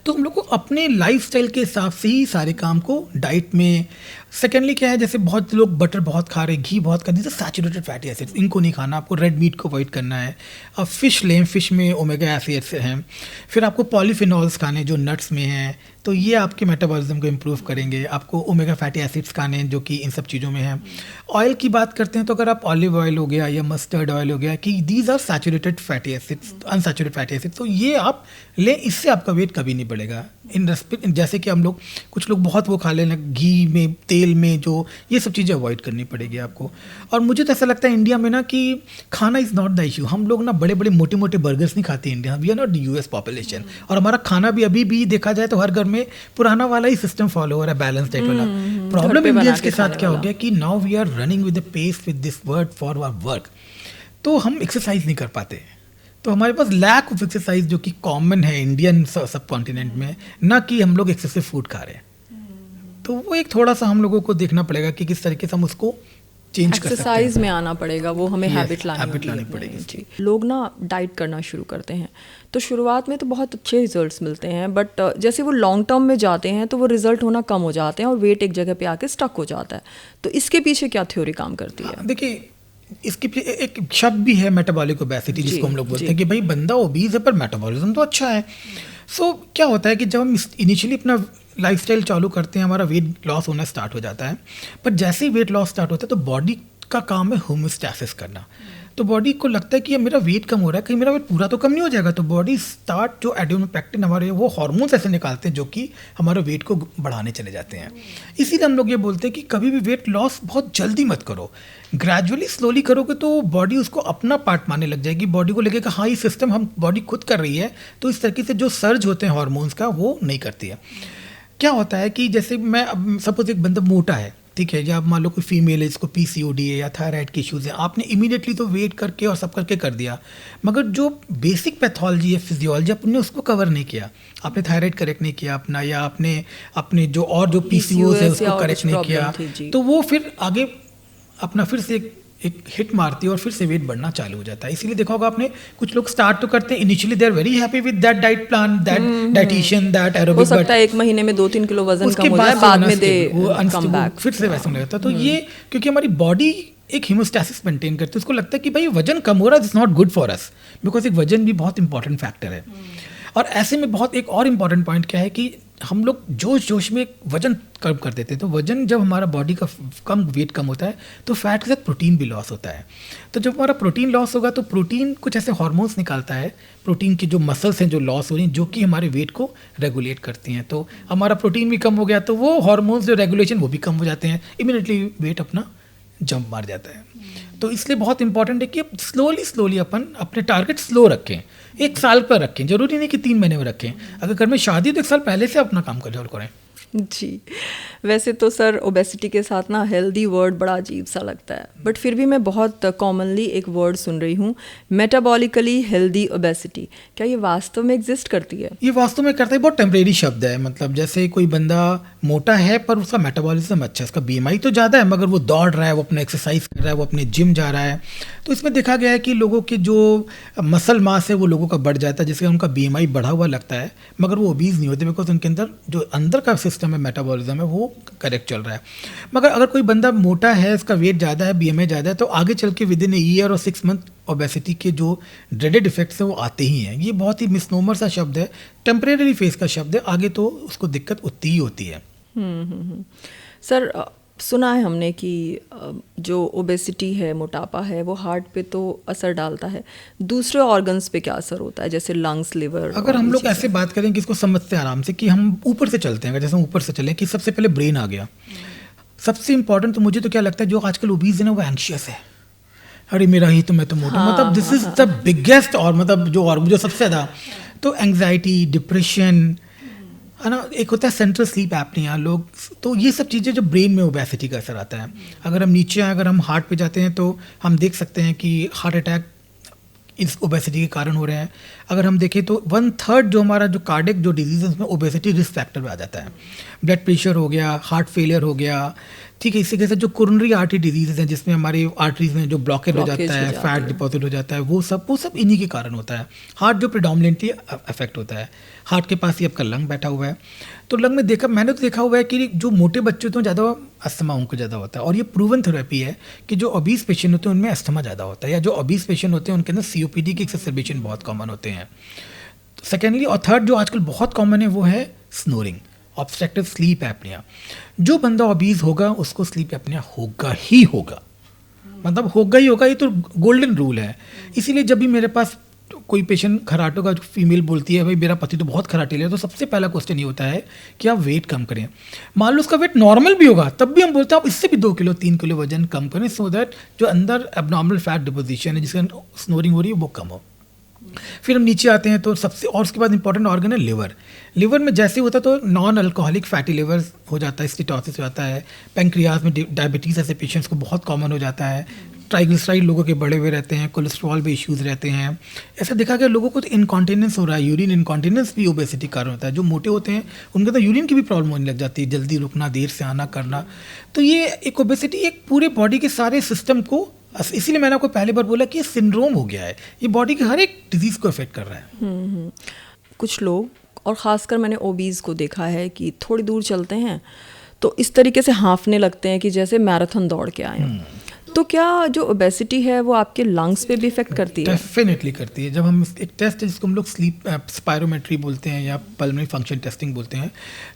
तो हम लोग को अपने लाइफस्टाइल के हिसाब से ही सारे काम को डाइट में। सेकेंडली क्या है, जैसे बहुत लोग बटर बहुत खा रहे हैं, घी बहुत खा रहे हैं, सैचुरेटेड फैटी एसिड्स, इनको नहीं खाना। आपको रेड मीट को अवॉइड करना है। अब फिश लें, फिश में ओमेगा एसिड्स हैं। फिर आपको पॉलीफिनॉल्स खाने जो नट्स में हैं, तो ये आपके मेटाबॉलिज्म को इम्प्रूव करेंगे। आपको ओमेगा फैटी एसिड्स खाने जो कि इन सब चीज़ों में हैं। ऑयल की बात करते हैं तो अगर आप ऑलिव ऑयल हो गया या मस्टर्ड ऑयल हो गया, कि these are saturated fatty acids, unsaturated fatty acids, तो ये आप लें, इससे आपका वेट कभी नहीं बढ़ेगा। जैसे कि हम लोग कुछ लोग बहुत वो खा लेना घी में, तेल में, जो ये सब चीज़ें अवॉइड करनी पड़ेगी आपको। और मुझे तो ऐसा लगता है इंडिया में ना कि खाना इज़ नॉट द इशू। हम लोग ना बड़े बड़े मोटे मोटे बर्गर्स नहीं खाते India, we are not US population. और हमारा खाना भी अभी भी देखा जाए तो हर घर में पुराना वाला ही सिस्टम फॉलो हो रहा है, बैलेंस डाइट वाला। प्रॉब्लम इंडियंस के साथ क्या हो गया कि now we are running with the pace with this word for our work, तो हम एक्सरसाइज नहीं कर पाते। तो हमारे पास लैक ऑफ एक्सरसाइज जो कि कॉमन है इंडियन सब कॉन्टिनेंट में, ना कि हम लोग एक्सेसिव फूड खा रहे हैं। तो वो एक थोड़ा सा हम लोगों को देखना पड़ेगा कि किस तरीके से हम उसको चेंज कर सकते हैं। एक्सरसाइज में आना पड़ेगा, वो हमें हैबिट लानी पड़ेगी। जी, लोग ना डाइट करना शुरू करते हैं तो शुरुआत में तो बहुत अच्छे रिजल्ट्स मिलते हैं, बट जैसे वो लॉन्ग टर्म में जाते हैं तो वो रिजल्ट होना कम हो जाते हैं और वेट एक जगह पे आके स्टक हो जाता है। तो इसके पीछे क्या थ्योरी काम करती है? देखिए, इसके पीछे एक शब्द भी है, मेटाबॉलिक ओबेसिटी, जिसको हम लोग बोलते हैं कि भाई बंदा ओबीज है पर मेटाबॉलिज्म तो अच्छा है। सो क्या होता है कि जब हम इनिशियली अपना लाइफस्टाइल चालू करते हैं, हमारा वेट लॉस होना स्टार्ट हो जाता है। पर जैसे ही वेट लॉस स्टार्ट होता है तो बॉडी का काम है होम्योस्टैसिस करना। तो बॉडी को लगता है कि मेरा वेट कम हो रहा है, कहीं मेरा वेट पूरा तो कम नहीं हो जाएगा। तो बॉडी स्टार्ट, जो एडिनोपेक्टिन हमारे वो हार्मोन्स ऐसे निकालते हैं जो कि हमारे वेट को बढ़ाने चले जाते हैं। इसीलिए हम लोग ये बोलते हैं कि कभी भी वेट लॉस बहुत जल्दी मत करो, ग्रेजुअली स्लोली करोगे तो बॉडी उसको अपना पार्ट मानने लग जाएगी। बॉडी को लगेगा हाँ ये सिस्टम हम बॉडी खुद कर रही है, तो इस तरीके से जो सर्ज होते हैं हार्मोन्स का वो नहीं करती है। क्या होता है कि जैसे मैं अब सपोज एक बंदा मोटा है, ठीक है, या मान लो कोई फीमेल है जिसको पीसीओडी है या थायराइड के इश्यूज़ हैं, आपने इमीडिएटली तो वेट करके और सब करके कर दिया, मगर जो बेसिक पैथोलॉजी है, फिजियोलॉजी, आपने उसको कवर नहीं किया। आपने थायराइड करेक्ट नहीं किया अपना, या आपने अपने जो और जो पीसीओस है उसको करेक्ट नहीं किया, तो वो फिर आगे अपना फिर से एक हिट मारती है और फिर से वेट बढ़ना चालू हो जाता है। इसीलिए देखा होगा आपने, कुछ लोग स्टार्ट तो करते हैं initially, they are very happy with that diet plan, that dietitian, that aerobic, हो सकता है 1 महीने में 2-3 किलो वजन कम हो जाए, बाद में दे कम बैक, फिर से वैसे होने लगता है। तो ये क्योंकि हमारी बॉडी एक हीमोस्टैसिस मेंटेन करती है, उसको लगता है कि भाई वजन कम हो रहा है, it's not good for us, because एक वजन भी बहुत इंपॉर्टेंट फैक्टर है। और ऐसे में बहुत एक और इम्पॉर्टेंट पॉइंट क्या है कि हम लोग जोश जोश में वजन कम कर देते हैं। तो वजन जब हमारा बॉडी का वेट कम होता है तो फैट के साथ प्रोटीन भी लॉस होता है। तो जब हमारा प्रोटीन लॉस होगा तो प्रोटीन कुछ ऐसे हार्मोन्स निकालता है, प्रोटीन की जो मसल्स हैं जो लॉस हो रही हैं, जो कि हमारे वेट को रेगुलेट करती हैं। तो हमारा प्रोटीन भी कम हो गया तो वो हार्मोन्स जो रेगुलेशन वो भी कम हो जाते हैं, इमीडिएटली वेट अपना जंप मार जाता है। तो इसलिए बहुत इंपॉर्टेंट है कि स्लोली अपन अपने टारगेट स्लो रखें, 1 साल पर रखें, जरूरी नहीं कि 3 महीने में रखें। अगर घर में शादी तो 1 साल पहले से अपना काम कर करें। जी, वैसे तो सर ओबेसिटी के साथ ना हेल्दी वर्ड बड़ा अजीब सा लगता है, बट फिर भी मैं बहुत कॉमनली एक वर्ड सुन रही हूँ, मेटाबॉलिकली हेल्दी ओबेसिटी। क्या ये वास्तव में एग्जिस्ट करती है? ये वास्तव में करता है, बहुत टेम्परेरी शब्द है। मतलब जैसे कोई बंदा मोटा है पर उसका मेटाबॉलिज्म अच्छा है, उसका बीएमआई तो ज़्यादा है मगर वो दौड़ रहा है, वो अपना एक्सरसाइज कर रहा है, वो अपने जिम जा रहा है, तो इसमें देखा गया है कि लोगों के जो मसल मास है वो लोगों का बढ़ जाता है, जिससे उनका बीएमआई बढ़ा हुआ लगता है, मगर वो ओबीज नहीं होते बिकॉज उनके अंदर जो अंदर का सिस्टम है मेटाबॉलिज्म है वो करेक्ट चल रहा है। मगर अगर कोई बंदा मोटा है, उसका वेट ज़्यादा है, बीएमआई ज़्यादा है, तो आगे चल के विद इन ए ईयर और 6 मंथ ओबेसिटी के जो ड्रेडेड इफेक्ट्स हैं वो आते ही हैं। ये बहुत ही मिसनोमर सा शब्द है, टेम्परेरी फेस का शब्द है, आगे तो उसको दिक्कत उतनी ही होती है। सर सुना है हमने कि जो ओबेसिटी है, मोटापा है, वो हार्ट पे तो असर डालता है, दूसरे ऑर्गन्स पे क्या असर होता है, जैसे लंग्स, लिवर? अगर हम लोग ऐसे बात करें कि इसको समझते हैं आराम से कि हम ऊपर से चलते हैं, अगर जैसे हम ऊपर से चलें कि सबसे पहले ब्रेन आ गया। सबसे इंपॉर्टेंट तो मुझे तो क्या लगता है, जो आजकल ओबीज है ना वो एंग्शियस है, अरे मेरा ही तो, मैं तो मोटा, मतलब दिस इज द बिगेस्ट, और मतलब जो सबसे ज़्यादा तो एंग्जाइटी, डिप्रेशन है ना, एक होता है सेंट्रल स्लीप एपनिया लोग, तो ये सब चीज़ें जो ब्रेन में ओबेसिटी का असर आता है। अगर हम नीचे आए, अगर हम हार्ट पे जाते हैं तो हम देख सकते हैं कि हार्ट अटैक इस ओबेसिटी के कारण हो रहे हैं। अगर हम देखें तो 1/3 जो हमारा जो कार्डियक जो डिजीज है उसमें ओबेसिटी रिस्क फैक्टर में आ जाता है। ब्लड प्रेशर हो गया, हार्ट फेलियर हो गया, ठीक है। इसी के साथ जो कोरोनरी आर्टरी डिजीज़ हैं जिसमें हमारी आर्टरीज में जो ब्लॉकेज हो जाता है, फैट डिपॉजिट हो जाता है, वो सब इन्हीं के कारण होता है। हार्ट जो प्रिडोमिनेंटली अफेक्ट होता है, हार्ट के पास ही आपका लंग बैठा हुआ है, तो लंग में मैंने तो देखा हुआ है कि जो मोटे बच्चे होते हैं ज़्यादा अस्थमा उनको ज़्यादा होता है, और ये प्रूवन थेरेपी है कि जो ओबीज पेशेंट होते हैं उनमें अस्थमा ज़्यादा होता है, या जो ओबीज पेशेंट होते हैं उनके अंदर सीओपीडी के एक्सरबेशन बहुत कॉमन होते हैं। सेकेंडली और थर्ड जो आजकल बहुत कॉमन है वो है स्नोरिंग, ऑब्स्ट्रक्टिव स्लीप एपनिया। जो बंदा ओबीज होगा उसको स्लीप एपनिया होगा ही होगा, मतलब होगा ही होगा, ये तो गोल्डन रूल है। इसीलिए जब भी मेरे पास कोई पेशेंट खराटों का फीमेल बोलती है भाई मेरा पति तो बहुत खराटे ले, तो सबसे पहला क्वेश्चन ये होता है कि आप वेट कम करें। मान लो उसका वेट नॉर्मल भी होगा तब भी हम बोलते हैं आप इससे भी 2 किलो 3 किलो वजन कम करें, सो दैट जो अंदर एबनॉर्मल फैट डिपोजिशन है जिसका स्नोरिंग हो रही है वो कम हो। फिर हम नीचे आते हैं तो सबसे, और उसके बाद इंपॉर्टेंट ऑर्गन है लिवर। लिवर में जैसे होता है तो नॉन अल्कोहलिक फैटी लिवर हो जाता है, स्टीटोसिस हो जाता है। पेंक्रियाज में डायबिटीज़ ऐसे पेशेंट्स को बहुत कॉमन हो जाता है। ट्राइग्लिसराइड लोगों के बढ़े हुए रहते हैं, कोलेस्ट्रॉल भी इश्यूज़ रहते हैं। ऐसा देखा गया लोगों को तो इनकॉन्टिनेंस हो रहा है, यूरिन इनकॉन्टिनेंस भी ओबेसिटी कारण होता है। जो मोटे होते हैं उनके तो यूरिन की भी प्रॉब्लम होने लग जाती है, जल्दी रुकना, देर से आना करना। तो ये एक ओबेसिटी एक पूरे बॉडी के सारे सिस्टम को, इसीलिए मैंने आपको पहले बार बोला कि ये सिंड्रोम हो गया है, ये बॉडी के हर एक डिजीज़ को अफेक्ट कर रहा है। कुछ लोग, और ख़ासकर मैंने ओबीज को देखा है कि थोड़ी दूर चलते हैं तो इस तरीके से हाँफने लगते हैं कि जैसे मैराथन दौड़ के आए हैं। तो क्या जो ओबेसिटी है वो आपके लंग्स पे भी इफेक्ट करती है? डेफिनेटली करती है। जब हम एक टेस्ट है जिसको हम लोग स्लीप स्पायरोमेट्री बोलते हैं या पल्मोनरी फंक्शन टेस्टिंग बोलते हैं,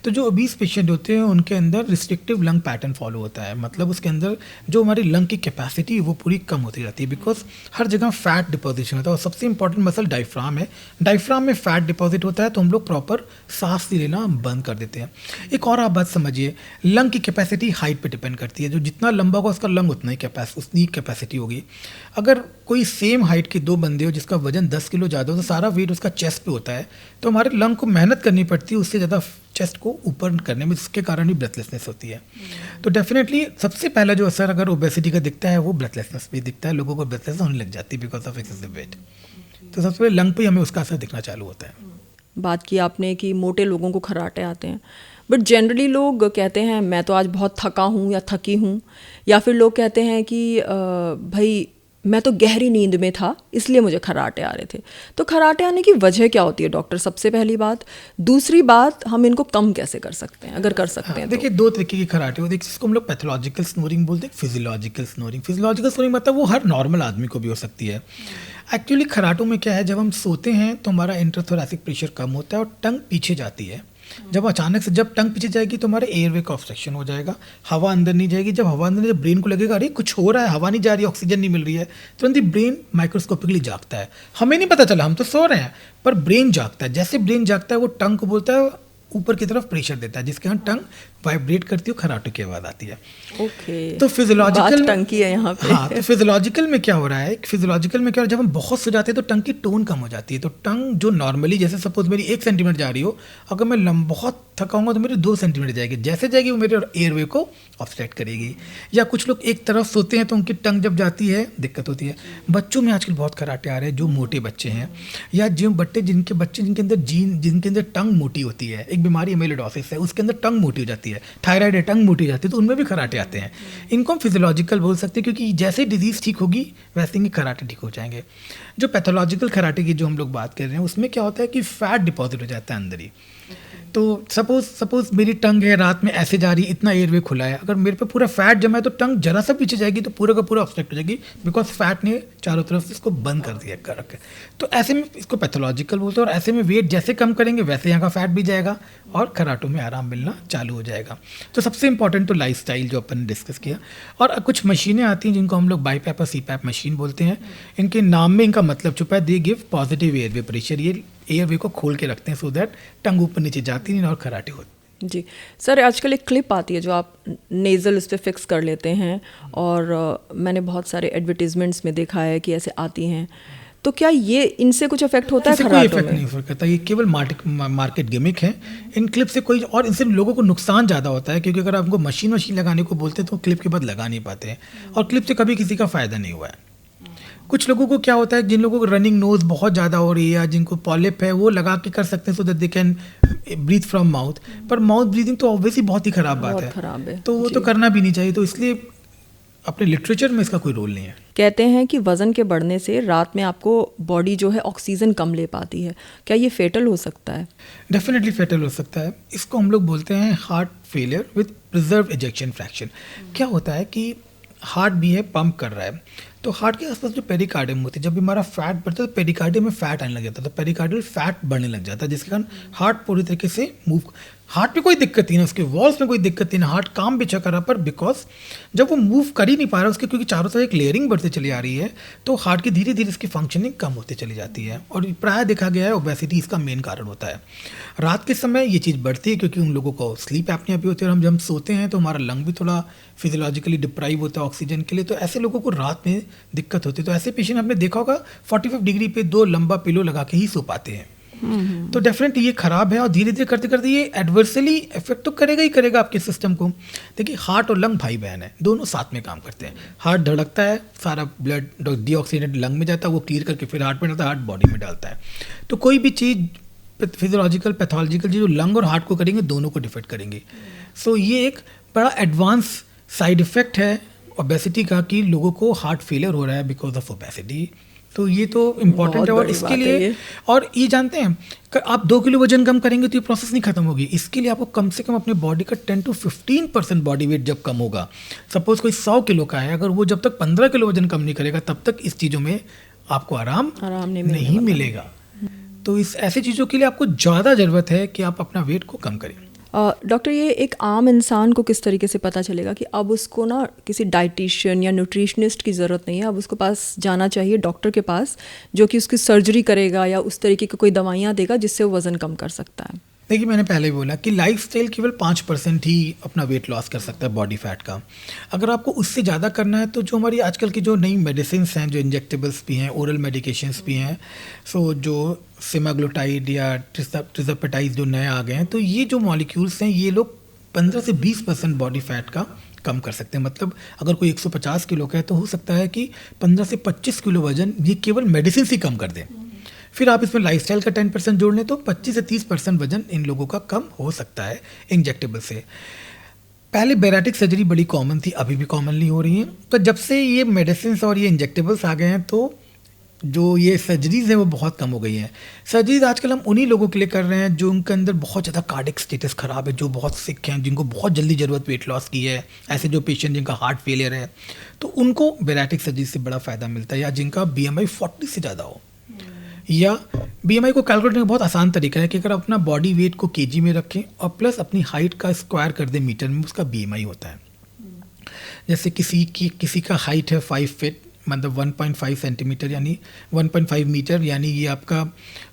तो जो ओबीस पेशेंट होते हैं उनके अंदर रिस्ट्रिक्टिव लंग पैटर्न फॉलो होता है। मतलब उसके अंदर जो हमारी लंग की कैपेसिटी वो पूरी कम होती जाती है, बिकॉज हर जगह फैट डिपोजिशन होता है। और सबसे इंपॉर्टेंट मसल डायफ्राम है, डायफ्राम में फैट डिपॉजिट होता है तो हम लोग प्रॉपर सांस लेना बंद कर देते हैं। एक और आप बात समझिए, लंग की कैपेसिटी हाइट पे डिपेंड करती है। जो जितना लंबा होगा उसका लंग उतनी कैपेसिटी होगी। अगर कोई सेम हाइट के 2 बंदे हो जिसका वजन 10 किलो ज़्यादा हो तो सारा वेट उसका चेस्ट पे होता है, तो हमारे लंग को मेहनत करनी पड़ती है उससे ज़्यादा चेस्ट को ऊपर करने में, जिसके कारण ही ब्रेथलेसनेस होती है। तो डेफिनेटली सबसे पहला जो असर अगर ओबेसिटी का दिखता है वो ब्रेथलेसनेस भी दिखता है, लोगों को ब्रेथलेसनेस होने लग जाती है बिकॉज ऑफ एक्सेसिव वेट। तो सबसे पहले लंग पे हमें उसका असर दिखना चालू होता है। बात की आपने कि मोटे लोगों को खर्राटे आते हैं, बट जनरली लोग कहते हैं मैं तो आज बहुत थका हूँ या थकी हूँ, या फिर लोग कहते हैं कि भाई मैं तो गहरी नींद में था इसलिए मुझे खर्राटे आ रहे थे। तो खर्राटे आने की वजह क्या होती है डॉक्टर, सबसे पहली बात? दूसरी बात, हम इनको कम कैसे कर सकते हैं अगर कर सकते हैं? देखिए 2 तरीके की खर्राटे होते हैं, जिसको हम लोग पैथोलॉजिकल स्नोरिंग बोलते हैं, फिजियोलॉजिकल स्नोरिंग। फिजियोलॉजिकल स्नोरिंग मतलब वो हर नॉर्मल आदमी को भी हो सकती है। एक्चुअली खर्राटों में क्या है, जब हम सोते हैं तो हमारा इंट्राथोरैसिक प्रेशर कम होता है और टंग पीछे जाती है। जब अचानक से जब टंग पीछे जाएगी तो हमारे एयरवे का ऑब्स्ट्रक्शन हो जाएगा, हवा अंदर नहीं जाएगी। जब हवा अंदर, जब ब्रेन को लगेगा अरे कुछ हो रहा है, हवा नहीं जा रही, ऑक्सीजन नहीं मिल रही है, तुरंत ही ब्रेन माइक्रोस्कोपिकली जागता है। हमें नहीं पता चला, हम तो सो रहे हैं, पर ब्रेन जागता है। जैसे ब्रेन जागता है वो टंग को बोलता है ऊपर की तरफ प्रेशर देता है, जिसके यहाँ टंग वाइब्रेट करती है, खराटे की आवाज़ आती है। ओके, तो फिजियोलॉजिकल टंकी है यहाँ पे। हाँ, तो फिजियोलॉजिकल में क्या हो रहा है, फिजियोलॉजिकल में क्या हो रहा है, जब हम बहुत सो जाते हैं तो टंग की टोन कम हो जाती है। तो टंग जो नॉर्मली, जैसे सपोज मेरी 1 सेंटीमीटर जा रही हो, अगर मैं बहुत थका हूँगा तो मेरी 2 सेंटीमीटर जाएगी। जैसे जाएगी वो मेरे एयरवे को ऑफसेट करेगी। या कुछ लोग एक तरफ सोते हैं तो उनकी टंग जब जाती है दिक्कत होती है। बच्चों में आजकल बहुत खराटे आ रहे हैं जो मोटे बच्चे हैं, या जो जिनके अंदर टंग मोटी होती है। एक बीमारी एमेलोइडोसिस है, उसके अंदर टंग मोटी हो जाती है, थायराइड है, टंग मोटी हो जाती है, तो उनमें भी खराटे आते हैं। इनको हम फिजियोलॉजिकल बोल सकते हैं, क्योंकि जैसे डिजीज़ ठीक होगी वैसे ही खराटे ठीक हो जाएंगे। जो पैथोलॉजिकल खराटे की जो हम लोग बात कर रहे हैं, उसमें क्या होता है कि फैट डिपॉजिट हो जाता है अंदर ही। तो सपोज मेरी टंग है, रात में ऐसे जा रही है, इतना एयरवे खुला है, अगर मेरे पे पूरा फैट जमा है तो टंग जरा सा पीछे जाएगी तो पूरा का पूरा ऑब्स्ट्रक्ट हो जाएगी, बिकॉज फैट ने चारों तरफ से इसको बंद कर दिया कर रखे। तो ऐसे में इसको पैथोलॉजिकल बोलते हैं। और ऐसे में वेट जैसे कम करेंगे वैसे यहाँ का फैट भी जाएगा और खराटों में आराम मिलना चालू हो जाएगा। तो सबसे इंपॉर्टेंट तो लाइफस्टाइल जो अपन ने डिस्कस किया। और कुछ मशीनें आती हैं जिनको हम लोग बाईपैप और सीपैप मशीन बोलते हैं। इनके नाम में इनका मतलब छुपा है, they give positive airway pressure. ये एयरवे को खोल के रखते हैं सो दैट टंग ऊपर नीचे जाती नहीं और खराटे होते। जी सर, आजकल एक क्लिप आती है जो आप नेज़ल इस पे फिक्स कर लेते हैं, और मैंने बहुत सारे एडवर्टीजमेंट्स में देखा है कि ऐसे आती हैं। तो क्या ये इनसे कुछ इफेक्ट होता है खराटों में? कोई इफेक्ट नहीं करता, ये केवल मार्केट गिमिक है। इन क्लिप से कोई, और इनसे लोगों को नुकसान ज़्यादा होता है, क्योंकि अगर आपको मशीन लगाने को बोलते हैं तो क्लिप के बाद लगा नहीं पाते हैं, और क्लिप से कभी किसी का फ़ायदा नहीं हुआ है। कुछ लोगों को क्या होता है, जिन लोगों को रनिंग नोज बहुत ज़्यादा हो रही है या जिनको पॉलिप है, वो लगा के कर सकते हैं so that they can breathe from mouth. पर माउथ ब्रीथिंग तो ऑब्वियसली बहुत ही ख़राब बात है, तो वो तो करना भी नहीं चाहिए। तो इसलिए अपने लिटरेचर में इसका कोई रोल नहीं है। कहते हैं कि वज़न के बढ़ने से रात में आपको बॉडी जो है ऑक्सीजन कम ले पाती है, क्या ये फेटल हो सकता है? डेफिनेटली फेटल हो सकता है। इसको हम लोग बोलते हैं heart failure with preserve ejection fraction. क्या होता है कि हार्ट भी है, पंप कर रहा है, तो हार्ट के आसपास जो पेरिकार्डियम होती है, जब भी हमारा फैट बढ़ता है तो पेरिकार्डियम में फैट आने लग जाता है, तो पेरिकार्डियल फैट बढ़ने लग जाता है, जिसके कारण हार्ट पूरी तरीके से मूव, हार्ट में कोई दिक्कत नहीं है, उसके वॉल्स में कोई दिक्कत नहीं है, हार्ट काम भी अच्छा कर रहा, पर बिकॉज जब वो मूव कर ही नहीं पा रहा उसके, क्योंकि चारों तरफ एक लेयरिंग बढ़ती चली आ रही है, तो हार्ट की धीरे धीरे इसकी फंक्शनिंग कम होती चली जाती है। और प्राय देखा गया है ओबेसिटी इसका मेन कारण होता है। रात के समय ये चीज़ बढ़ती है क्योंकि उन लोगों को स्लीप एपनिया भी होती है, और हम जब सोते हैं तो हमारा लंग भी थोड़ा फिजियोलॉजिकली डिप्राइव होता है ऑक्सीजन के लिए, तो ऐसे लोगों को रात में दिक्कत होती है। तो ऐसे पेशेंट आपने देखा होगा 45 डिग्री पे 2 लंबा पिलो लगा के ही सो पाते हैं। तो डेफिनेटली ये खराब है, और धीरे धीरे करते करते ये एडवर्सली इफेक्ट तो करेगा ही करेगा आपके सिस्टम को। देखिए हार्ट और लंग भाई बहन है, दोनों साथ में काम करते हैं। हार्ट धड़कता है, सारा ब्लड डीऑक्सीनेट लंग में जाता है, वो क्लियर करके फिर हार्ट में डालता है, हार्ट बॉडी में डालता है। तो कोई भी चीज़ फिजियोलॉजिकल पैथोलॉजिकल जो लंग और हार्ट को करेंगे, दोनों को डिफेक्ट करेंगे। सो ये एक बड़ा एडवांस साइड इफेक्ट है ओबेसिटी का, कि लोगों को हार्ट फेलियर हो रहा है बिकॉज ऑफ ओबेसिटी। तो ये तो इम्पॉर्टेंट है, और इसके लिए, और ये जानते हैं कि आप 2 किलो वजन कम करेंगे तो ये प्रोसेस नहीं खत्म होगी। इसके लिए आपको कम से कम अपने बॉडी का 10 to 15% बॉडी वेट जब कम होगा, सपोज कोई 100 किलो का है, अगर वो जब तक 15 किलो वजन कम नहीं करेगा तब तक इस चीज़ों में आपको आराम नहीं मिलेगा। तो इस ऐसी चीज़ों के लिए आपको ज़्यादा ज़रूरत है कि आप अपना वेट को कम करें। डॉक्टर, ये एक आम इंसान को किस तरीके से पता चलेगा कि अब उसको ना किसी डाइटिशियन या न्यूट्रिशनिस्ट की ज़रूरत नहीं है, अब उसको पास जाना चाहिए डॉक्टर के पास, जो कि उसकी सर्जरी करेगा या उस तरीके की कोई दवाइयाँ देगा जिससे वो वज़न कम कर सकता है? देखिए, मैंने पहले ही बोला कि लाइफस्टाइल केवल 5% ही अपना वेट लॉस कर सकता है बॉडी फैट का। अगर आपको उससे ज़्यादा करना है तो जो हमारी आजकल की जो नई मेडिसिन हैं, जो इंजेक्टेबल्स भी हैं, ओरल मेडिकेशंस भी हैं, सो जो सेमाग्लूटाइड या ट्रिज़ापेटाइड जो नए आ गए हैं, तो ये जो मॉलिक्यूल्स हैं ये लोग 15 से 20% बॉडी फैट का कम कर सकते हैं। मतलब अगर कोई 150 किलो का है तो हो सकता है कि 15 से 25 किलो वजन ये केवल मेडिसिन ही कम कर दें। फिर आप इसमें लाइफस्टाइल का 10% जोड़ लें तो 25 से 30% वजन इन लोगों का कम हो सकता है इंजेक्टेबल से। पहले बैराटिक सर्जरी बड़ी कॉमन थी, अभी भी कॉमनली हो रही हैं। तो जब से ये मेडिसिन और ये इंजेक्टेबल्स आ गए हैं तो जो ये सर्जरीज़ हैं वो बहुत कम हो गई हैं। सर्जरीज आजकल हम उन्हीं लोगों के लिए कर रहे हैं जो उनके अंदर बहुत ज़्यादा कार्डिक स्टेटस ख़राब है, जो बहुत सिक हैं, जिनको बहुत जल्दी ज़रूरत वेट लॉस की है, ऐसे जो पेशेंट जिनका हार्ट फेलियर है, तो उनको बैराटिक सर्जरी से बड़ा फ़ायदा मिलता है। या जिनका BMI 40 से ज़्यादा हो, या BMI को कैलकुलेट करने का बहुत आसान तरीका है कि अगर अपना बॉडी वेट को kg में रखें और प्लस अपनी हाइट का स्क्वायर कर दें मीटर में, उसका BMI होता है। जैसे किसी का हाइट है 5 फीट मतलब 1.5 सेंटीमीटर यानी 1.5 मीटर, यानी ये आपका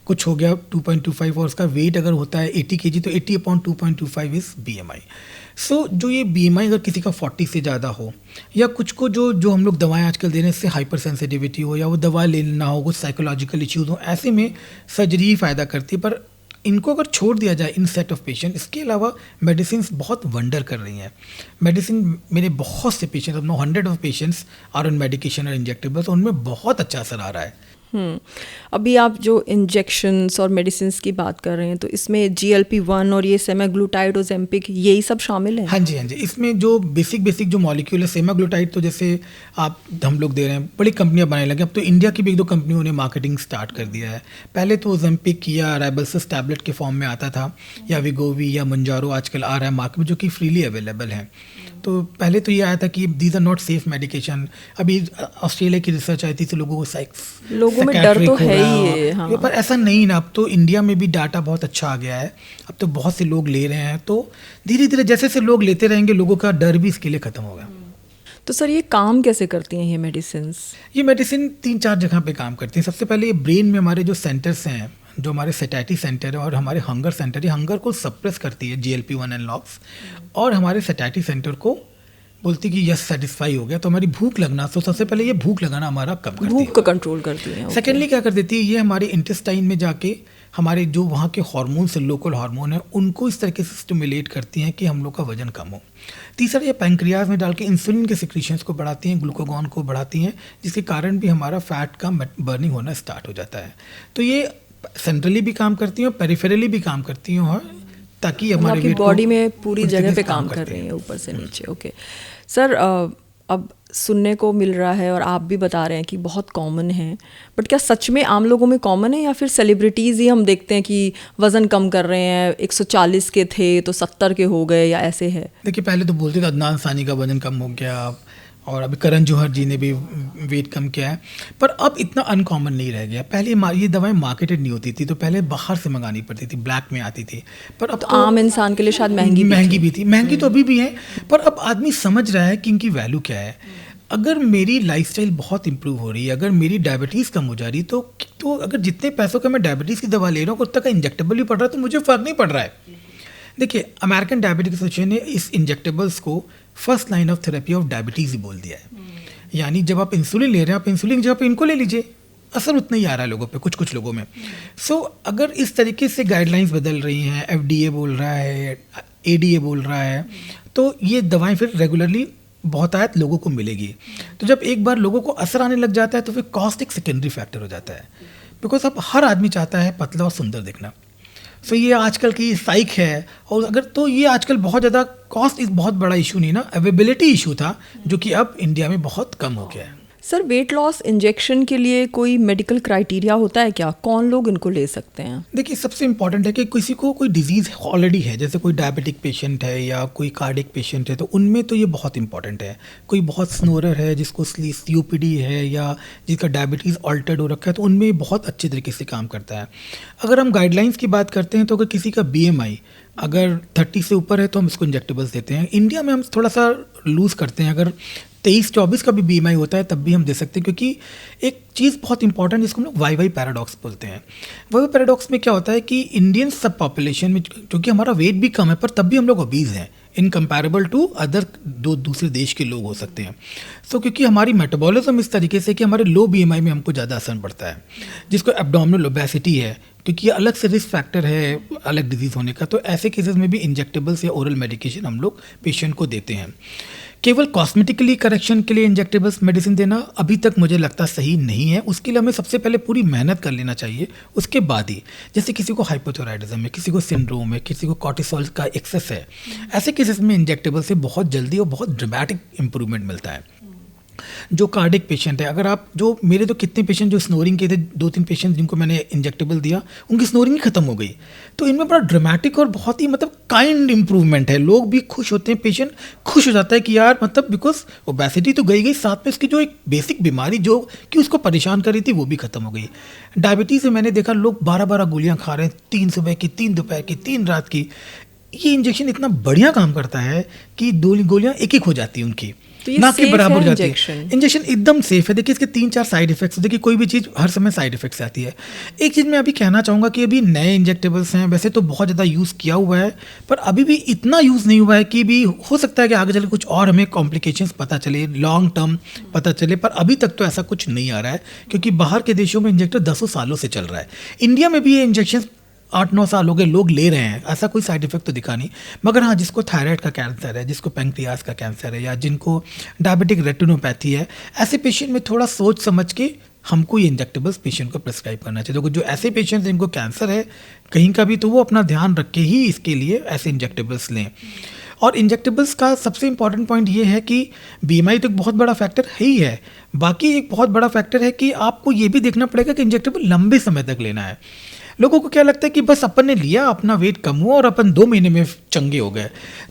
कुछ हो गया 2.25, और उसका वेट अगर होता है 80 kg तो 80/2.25 इज़ BMI। सो जो ये BMI अगर किसी का 40 से ज़्यादा हो, या कुछ को जो हम लोग दवाएं आजकल दे रहे हैं इससे हाइपर सेंसिटिविटी हो, या वो दवा लेना हो, कुछ साइकोलॉजिकल इश्यूज हो, ऐसे में सर्जरी ही फ़ायदा करती है। पर इनको अगर छोड़ दिया जाए इन सेट ऑफ पेशेंट, इसके अलावा मेडिसिन बहुत वंडर कर रही हैं। मेडिसिन, मेरे बहुत से patients, 100 of patients are on medication और इंजेक्टेबल्स, उनमें बहुत अच्छा असर आ रहा है। अभी आप जो इंजेक्शन्स और मेडिसिन्स की बात कर रहे हैं तो इसमें GLP-1 और ये सेमाग्लूटाइड, ओज़ेम्पिक, यही सब शामिल है? हाँ जी, हाँ जी। इसमें जो बेसिक जो मॉलिक्यूल है, सेमाग्लूटाइड तो जैसे हम लोग दे रहे हैं, बड़ी कंपनियां बनाने लगी। अब तो इंडिया की भी 1-2 कंपनियों ने मार्केटिंग स्टार्ट कर दिया है। पहले तो ओज़ेम्पिक या राइबल्सिस टैबलेट के फॉर्म में आता था, या विगोवी या मंजारो आजकल आ रहा है मार्केट में, जो कि फ्रीली अवेलेबल है। तो पहले तो ये आया था कि these are not safe medication. अभी ऑस्ट्रेलिया की रिसर्च आई थी तो लोगों में डर तो है ही है, हाँ। पर ऐसा नहीं ना, अब तो इंडिया में भी डाटा बहुत अच्छा आ गया है, अब तो बहुत से लोग ले रहे हैं। तो धीरे धीरे जैसे से लोग लेते रहेंगे, लोगों का डर भी इसके लिए ख़त्म होगा। तो सर ये काम कैसे करती हैं ये मेडिसिन? ये मेडिसिन 3-4 जगह पे काम करती हैं। सबसे पहले ये ब्रेन में हमारे जो सेंटर्स हैं, जो हमारे सैटिस्फैक्टरी सेंटर है और हमारे हंगर सेंटर, ये हंगर को सप्रेस करती है GLP-1 एनालॉग्स, और हमारे सैटिस्फैक्टरी सेंटर को बोलती कि यस सेटिस्फाई हो गया। तो हमारी भूख लगना, तो सबसे पहले ये भूख लगाना हमारा कम करती है, भूख को कंट्रोल करती है। सेकेंडली क्या कर देती है, ये हमारे इंटेस्टाइन में जाके हमारे जो वहाँ के हार्मोन्स है, लोकल हार्मोन है, उनको इस तरीके से स्टिमुलेट करती हैं कि हम लोग का वजन कम हो। तीसरा, ये पैंक्रियाज में डाल के इंसुलिन के सिक्रीशंस को बढ़ाती हैं, ग्लूकागॉन को बढ़ाती हैं, जिसके कारण भी हमारा फैट का बर्निंग होना स्टार्ट हो जाता है। तो ये सेंट्रली भी काम करती हैं और पेरिफेरली भी काम करती हैं, और ताकि हमारे बॉडी में पूरी जगह पे काम कर रही है, ऊपर से नीचे। ओके सर, अब सुनने को मिल रहा है और आप भी बता रहे हैं कि बहुत कॉमन है, बट क्या सच में आम लोगों में कॉमन है, या फिर सेलिब्रिटीज़ ही हम देखते हैं कि वज़न कम कर रहे हैं, 140 के थे तो 70 के हो गए, या ऐसे है? देखिए, पहले तो बोलते थे अदनान सानी का वज़न कम हो गया, और अभी करण जौहर जी ने भी वेट कम किया है, पर अब इतना अनकॉमन नहीं रह गया। पहले ये दवाएं मार्केटेड नहीं होती थी, तो पहले बाहर से मंगानी पड़ती थी, ब्लैक में आती थी, पर अब तो आम इंसान के लिए शायद महंगी भी थी। महंगी तो अभी भी है, पर अब आदमी समझ रहा है कि इनकी वैल्यू क्या है। अगर मेरी लाइफस्टाइल बहुत इंप्रूव हो रही है, अगर मेरी डायबिटीज़ कम हो जा रही, तो अगर जितने पैसों का मैं डायबिटीज़ की दवा ले रहा हूँ, उतना का इंजेक्टेबल भी पड़ रहा है, तो मुझे फ़र्क नहीं पड़ रहा है। देखिए, अमेरिकन डायबिटिक एसोसिएशन ने इस इंजेक्टेबल्स को first line of therapy of diabetes ही बोल दिया है। यानी जब आप इंसुलिन ले रहे हैं, आप इंसुलिन की जगह पे इनको ले लीजिए, असर उतना ही आ रहा है लोगों पे, कुछ लोगों में। सो अगर इस तरीके से गाइडलाइंस बदल रही हैं, FDA बोल रहा है, ADA बोल रहा है, तो ये दवाएं फिर रेगुलरली बहुतायत लोगों को मिलेगी। तो जब एक बार लोगों को असर आने लग जाता है, तो फिर कॉस्ट एक सेकेंडरी फैक्टर हो जाता है, बिकॉज अब हर आदमी चाहता है पतला और सुंदर दिखना। सो ये आजकल की साइक है, और अगर तो ये आजकल बहुत ज़्यादा कॉस्ट इस बहुत बड़ा इशू नहीं ना, अवेलेबिलिटी इशू था, जो कि अब इंडिया में बहुत कम हो गया है। सर, वेट लॉस इंजेक्शन के लिए कोई मेडिकल क्राइटेरिया होता है क्या? कौन लोग इनको ले सकते हैं? देखिए, सबसे इम्पॉर्टेंट है कि किसी को कोई डिजीज़ ऑलरेडी है, जैसे कोई डायबिटिक पेशेंट है या कोई कार्डिक पेशेंट है, तो उनमें तो ये बहुत इंपॉर्टेंट है। कोई बहुत स्नोरर है, जिसको COPD है, या जिसका डायबिटीज़ ऑल्टर्ड हो रखा है, तो उनमें बहुत अच्छे तरीके से काम करता है। अगर हम गाइडलाइंस की बात करते हैं, तो अगर किसी का BMI अगर 30 से ऊपर है, तो हम इसको इंजेक्टेबल्स देते हैं। इंडिया में हम थोड़ा सा लूज़ करते हैं, अगर 23-24 का भी BMI होता है तब भी हम दे सकते हैं, क्योंकि एक चीज़ बहुत इंपॉर्टेंट जिसको हम लोग वाई पैराडॉक्स बोलते हैं। वाई पैराडॉक्स में क्या होता है कि इंडियन सब पॉपुलेशन में, क्योंकि हमारा वेट भी कम है, पर तब भी हम लोग ओबीज हैं इन कंपैरेबल टू अदर दूसरे देश के लोग हो सकते हैं। सो क्योंकि हमारी मेटाबॉलिज्म इस तरीके से कि हमारे लो BMI में हमको ज़्यादा असर पड़ता है, जिसको एब्डोमिनल ओबेसिटी है, क्योंकि ये अलग से रिस्क फैक्टर है अलग डिजीज़ होने का। तो ऐसे केसेस में भी इंजेक्टेबल्स या ओरल मेडिकेशन हम लोग पेशेंट को देते हैं। केवल कॉस्मेटिकली करेक्शन के लिए इंजेक्टेबल्स मेडिसिन देना अभी तक मुझे लगता सही नहीं है। उसके लिए हमें सबसे पहले पूरी मेहनत कर लेना चाहिए, उसके बाद ही, जैसे किसी को हाइपोथायराइडिज्म है, किसी को सिंड्रोम है, किसी को कॉर्टिसोल का एक्सेस है, ऐसे केसेस में इंजेक्टेबल से बहुत जल्दी और बहुत ड्रामेटिक इंप्रूवमेंट मिलता है। जो कार्डिक पेशेंट है, अगर आप जो मेरे तो कितने पेशेंट जो स्नोरिंग के थे, 2-3 पेशेंट जिनको मैंने इंजेक्टेबल दिया, उनकी स्नोरिंग ही खत्म हो गई। तो इनमें बड़ा ड्रामेटिक और बहुत ही मतलब काइंड इंप्रूवमेंट है। लोग भी खुश होते हैं, पेशेंट खुश हो जाता है कि यार मतलब बिकॉज ओबेसिटी तो गई साथ में उसकी जो एक बेसिक बीमारी जो कि उसको परेशान कर रही थी वो भी खत्म हो गई। डायबिटीज़ में मैंने देखा लोग 12-12 गोलियाँ खा रहे हैं, 3 सुबह की, 3 दोपहर की, 3 रात की। ये इंजेक्शन इतना बढ़िया काम करता है कि 2 गोलियाँ एक हो जाती हैं उनकी। तो ये ना के safe बराबर है जाती है। इंजेक्शन? इंजेक्शन एकदम सेफ है। देखिए इसके 3-4 साइड इफेक्ट्स, देखिए कोई भी चीज़ हर समय साइड इफेक्ट्स आती है। एक चीज़ मैं अभी कहना चाहूँगा कि अभी नए इंजेक्टेबल्स हैं, वैसे तो बहुत ज़्यादा यूज़ किया हुआ है, पर अभी भी इतना यूज़ नहीं हुआ है कि भी हो सकता है कि आगे चल कुछ और हमें कॉम्प्लिकेशंस पता चले, लॉन्ग टर्म पता चले, पर अभी तक तो ऐसा कुछ नहीं आ रहा है, क्योंकि बाहर के देशों में इंजेक्टर 10 सालों से चल रहा है। इंडिया में भी ये इंजेक्शन 8-9 साल हो गए लोग ले रहे हैं, ऐसा कोई साइड इफेक्ट तो दिखा नहीं। मगर हाँ, जिसको थायराइड का कैंसर है, जिसको पैंक्रियाज का कैंसर है, या जिनको डायबिटिक रेटिनोपैथी है, ऐसे पेशेंट में थोड़ा सोच समझ के हमको ये इंजेक्टेबल्स पेशेंट को प्रिस्क्राइब करना चाहिए। तो जो ऐसे पेशेंट्स जिनको कैंसर है कहीं का भी, तो वो अपना ध्यान रख के ही इसके लिए ऐसे इंजेक्टेबल्स लें। और इंजेक्टेबल्स का सबसे इंपॉर्टेंट पॉइंट ये है कि बीएमआई तो एक बहुत बड़ा फैक्टर है ही है, बाकी एक बहुत बड़ा फैक्टर है कि आपको ये भी देखना पड़ेगा कि इंजेक्टेबल लंबे समय तक लेना है। लोगों को क्या लगता है कि बस अपन ने लिया, अपना वेट कम हुआ और अपन 2 महीने में चंगे हो गए,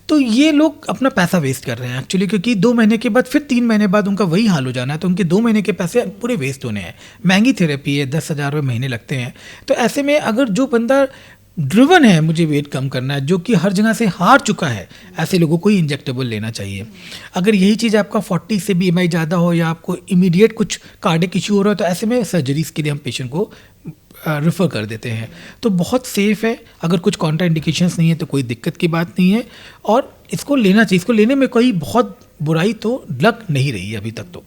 तो ये लोग अपना पैसा वेस्ट कर रहे हैं एक्चुअली, क्योंकि 2 महीने के बाद फिर 3 महीने बाद उनका वही हाल हो जाना है, तो उनके 2 महीने के पैसे पूरे वेस्ट होने हैं। महंगी थेरेपी है, 10,000 रुपये महीने लगते हैं। तो ऐसे में अगर जो बंदा ड्रिवन है, मुझे वेट कम करना है, जो कि हर जगह से हार चुका है, ऐसे लोगों को ही इंजेक्टेबल लेना चाहिए। अगर यही चीज़ आपका 40 से बीएमआई ज़्यादा हो, या आपको इमीडिएट कुछ कार्डियक इशू हो रहा है, तो ऐसे में सर्जरीज के लिए हम पेशेंट को रेफ़र कर देते हैं। तो बहुत सेफ़ है, अगर कुछ कॉन्ट्रा इंडिकेशंस नहीं है तो कोई दिक्कत की बात नहीं है, और इसको लेना चाहिए। इसको लेने में कोई बहुत बुराई तो लग नहीं रही है अभी तक तो।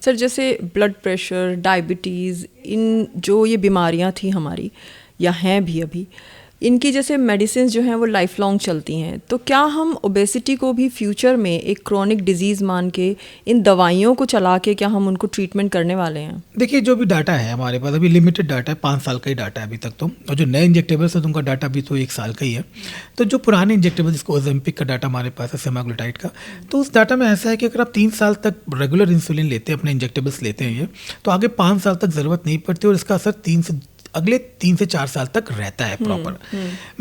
सर, जैसे ब्लड प्रेशर, डायबिटीज़, इन जो ये बीमारियां थी हमारी या हैं भी अभी, इनकी जैसे मेडिसिन जो हैं वो लाइफ लॉन्ग चलती हैं, तो क्या हम ओबेसिटी को भी फ्यूचर में एक क्रोनिक डिजीज़ मान के इन दवाइयों को चला के क्या हम उनको ट्रीटमेंट करने वाले हैं? देखिए जो भी डाटा है हमारे पास, अभी लिमिटेड डाटा है, 5 साल का ही डाटा है अभी तक तो, और जो नए इंजेक्टेबल्स है तो उनका डाटा भी तो 1 साल का ही है। तो जो पुराने इंजेक्टेबल, जिसको ओजेम्पिक का डाटा हमारे पास है, सेमाग्लोटाइड का, तो उस डाटा में ऐसा है कि अगर आप 3 साल तक रेगुलर इंसुलिन लेते हैं, अपने इंजेक्टेबल्स लेते हैं ये, तो आगे 5 साल तक ज़रूरत नहीं पड़ती, और इसका असर अगले 3 से 4 साल तक रहता है प्रॉपर।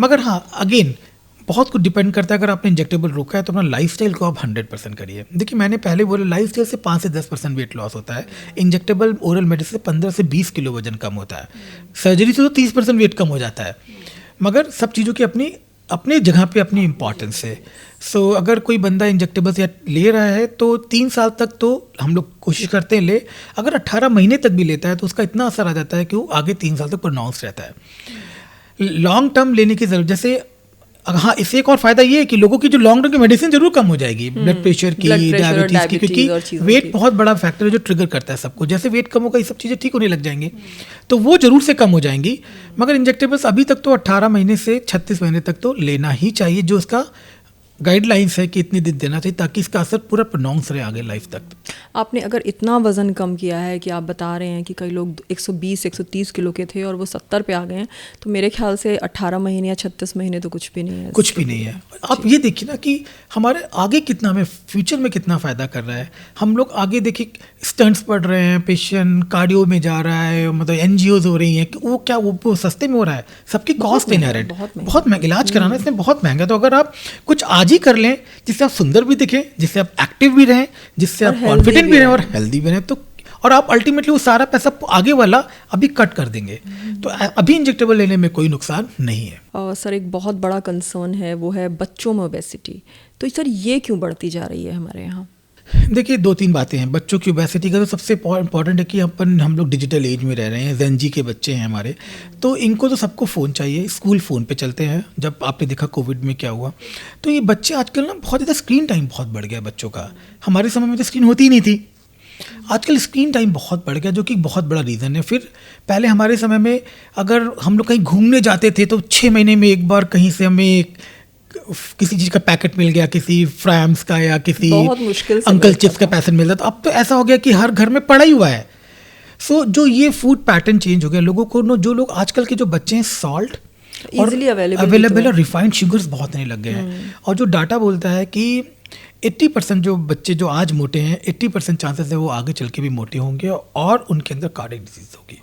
मगर हाँ, अगेन बहुत कुछ डिपेंड करता है। अगर आपने इंजेक्टेबल रोका है तो अपना लाइफस्टाइल को आप 100% करिए। देखिए मैंने पहले बोला, लाइफस्टाइल से 5 से 10% वेट लॉस होता है, इंजेक्टेबल ओरल मेडिसिन से 15 से 20 किलो वजन कम होता है, सर्जरी से तो 30% वेट कम हो जाता है। मगर सब चीज़ों की अपनी जगह पे अपनी इंपॉर्टेंस है। सो अगर कोई बंदा इंजेक्टेबल्स या ले रहा है तो 3 साल तक तो हम लोग कोशिश करते हैं ले। अगर 18 महीने तक भी लेता है तो उसका इतना असर आ जाता है कि वो आगे 3 साल तक प्रोनाउंस रहता है। लॉन्ग टर्म लेने की जरूरत, जैसे हाँ, इससे एक और फायदा ये है कि लोगों की जो लॉन्ग टर्म की मेडिसिन जरूर कम हो जाएगी, ब्लड प्रेशर की, डायबिटीज की, क्योंकि वेट बहुत बड़ा फैक्टर है जो ट्रिगर करता है सबको। जैसे वेट कम होगा ये सब चीज़ें ठीक होने लग जाएंगी, तो वो जरूर से कम हो जाएंगी। मगर इंजेक्टेबल्स अभी तक तो 18 महीने से 36 महीने तक तो लेना ही चाहिए, जो उसका गाइडलाइंस है कि इतने दिन देना चाहिए, ताकि इसका असर पूरा प्रोनाउंस रहे आगे लाइफ तक। आपने अगर इतना वज़न कम किया है कि आप बता रहे हैं कि कई लोग 120-130 किलो के थे और वो 70 पे आ गए हैं, तो मेरे ख्याल से 18 महीने या 36 महीने तो कुछ भी नहीं है। कुछ भी नहीं है। आप ये देखिए ना कि हमारे आगे कितना, हमें फ्यूचर में कितना फ़ायदा कर रहा है। हम लोग आगे देखिए स्टंट्स पढ़ रहे हैं, पेशेंट कार्डियो में जा रहा है, मतलब एनजीओज हो रही हैं, वो क्या वो सस्ते में हो रहा है? सबकी कॉस्ट इनहेरेंट, बहुत महंगा इलाज कराना इसमें बहुत महंगा। तो अगर आप कुछ आज ही कर लें जिससे आप सुंदर भी दिखें, जिससे आप एक्टिव भी रहें, जिससे आप कॉन्फिडेंट भी रहें और हेल्दी भी रहें, तो और आप अल्टीमेटली वो सारा पैसा आगे वाला अभी कट कर देंगे, तो अभी इंजेक्टेबल लेने में कोई नुकसान नहीं है। और सर एक बहुत बड़ा कंसर्न है, वो है बच्चों में ओबेसिटी। तो सर ये क्यों बढ़ती जा रही है हमारे यहाँ? देखिए 2-3 बातें हैं बच्चों की ओबेसिटी का। तो सबसे इम्पॉर्टेंट है कि हम लोग डिजिटल एज में रह रहे हैं, जेन जी के बच्चे हैं हमारे, तो इनको तो सबको फ़ोन चाहिए, स्कूल फ़ोन पे चलते हैं। जब आपने देखा कोविड में क्या हुआ, तो ये बच्चे आजकल ना बहुत ज़्यादा स्क्रीन टाइम बहुत बढ़ गया बच्चों का। हमारे समय में तो स्क्रीन होती ही नहीं थी, आजकल स्क्रीन टाइम बहुत बढ़ गया, जो कि बहुत बड़ा रीज़न है। फिर पहले हमारे समय में अगर हम लोग कहीं घूमने जाते थे तो 6 महीने में एक बार कहीं से हमें किसी चीज़ का पैकेट मिल गया, किसी फ्रैम्स का या किसी अंकल चिप्स का पैकेट मिलता। तो अब तो ऐसा हो गया कि हर घर में पड़ा ही हुआ है। सो जो ये फूड पैटर्न चेंज हो गया लोगों को, जो लोग आजकल के जो बच्चे हैं, सॉल्ट इजीली अवेलेबल और रिफाइंड शुगर्स बहुत नहीं लग गए हैं। और जो डाटा बोलता है कि 80% जो बच्चे जो आज मोटे हैं, 80% चांसेस है वो आगे चल के भी मोटे होंगे और उनके अंदर कार्डियक डिजीज होगी।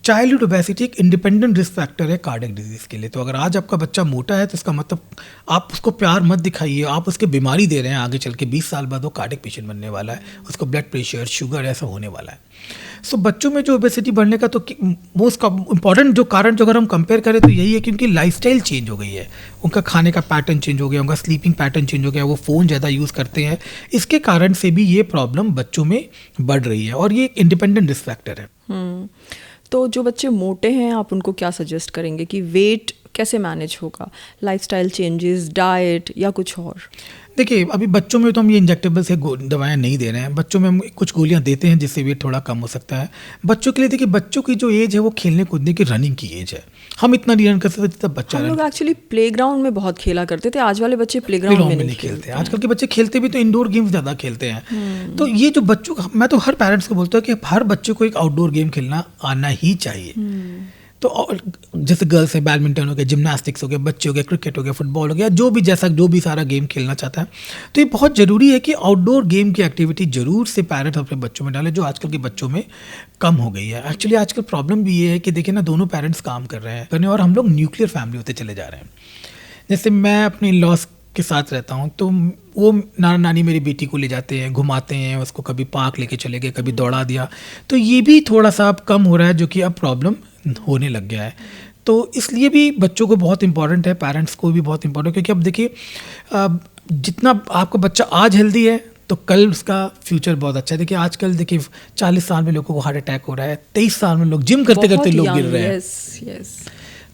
चाइल्डहुड ओबेसिटी एक इंडिपेंडेंट रिस्क फैक्टर है कार्डियक डिजीज़ के लिए। तो अगर आज आपका बच्चा मोटा है तो इसका मतलब आप उसको प्यार मत दिखाइए, आप उसके बीमारी दे रहे हैं, आगे चल के 20 साल बाद वो कार्डियक पेशेंट बनने वाला है, उसको ब्लड प्रेशर, शुगर ऐसा होने वाला है। सो बच्चों में जो ओबेसिटी बढ़ने का तो मोस्ट इंपॉर्टेंट जो कारण जो अगर हम कंपेयर करें तो यही है कि उनकी लाइफस्टाइल चेंज हो गई है, उनका खाने का पैटर्न चेंज हो गया, उनका स्लीपिंग पैटर्न चेंज हो गया, वो फ़ोन ज़्यादा यूज़ करते हैं। इसके कारण से भी ये प्रॉब्लम बच्चों में बढ़ रही है और ये एक इंडिपेंडेंट रिस्क फैक्टर है। तो जो बच्चे मोटे हैं आप उनको क्या सजेस्ट करेंगे कि वेट कैसे मैनेज होगा? लाइफस्टाइल चेंजेस, डाइट या कुछ और? देखिए, अभी बच्चों में तो हम ये इंजेक्टेबल से दवाएं नहीं दे रहे हैं, बच्चों में हम कुछ गोलियां देते हैं जिससे वेट थोड़ा कम हो सकता है। बच्चों के लिए देखिए, बच्चों की जो एज है वो खेलने कूदने की, रनिंग की एज है। हम इतना नहीं रन कर सकते जितना बच्चा हम लोग एक्चुअली प्लेग्राउंड में बहुत खेला करते थे, आज वाले बच्चे प्लेग्राउंड में नहीं खेलते। आजकल के बच्चे खेलते भी तो इंडोर गेम्स ज़्यादा खेलते हैं। तो ये जो बच्चों का, मैं तो हर पेरेंट्स को बोलता हूँ कि हर बच्चे को एक आउटडोर गेम खेलना आना ही चाहिए। तो जैसे गर्ल्स है, बैडमिंटन हो गया, जिम्नास्टिक्स हो गया, बच्चे हो गया, क्रिकेट हो गया, फुटबॉल हो गया, जो भी सारा गेम खेलना चाहता है। तो ये बहुत ज़रूरी है कि आउटडोर गेम की एक्टिविटी ज़रूर से पेरेंट्स अपने बच्चों में डालें, जो आजकल के बच्चों में कम हो गई है। एक्चुअली आजकल प्रॉब्लम भी ये है कि देखिए ना, दोनों पेरेंट्स काम कर रहे हैं और हम लोग न्यूक्लियर फैमिली होते चले जा रहे हैं। जैसे मैं अपनी लॉस के साथ रहता हूँ तो वो नाना नानी मेरी बेटी को ले जाते हैं, घुमाते हैं, उसको कभी पार्क लेके चले गए, कभी दौड़ा दिया। तो ये भी थोड़ा सा अब कम हो रहा है, जो कि अब प्रॉब्लम होने लग गया है। तो इसलिए भी बच्चों को बहुत इंपॉर्टेंट है, पेरेंट्स को भी बहुत इंपॉर्टेंट है, क्योंकि अब देखिए जितना आपका बच्चा आज हेल्दी है तो कल उसका फ्यूचर बहुत अच्छा है। देखिए आजकल देखिए 40 साल में लोगों को हार्ट अटैक हो रहा है, 23 साल में लोग जिम करते करते लोग गिर रहे हैं।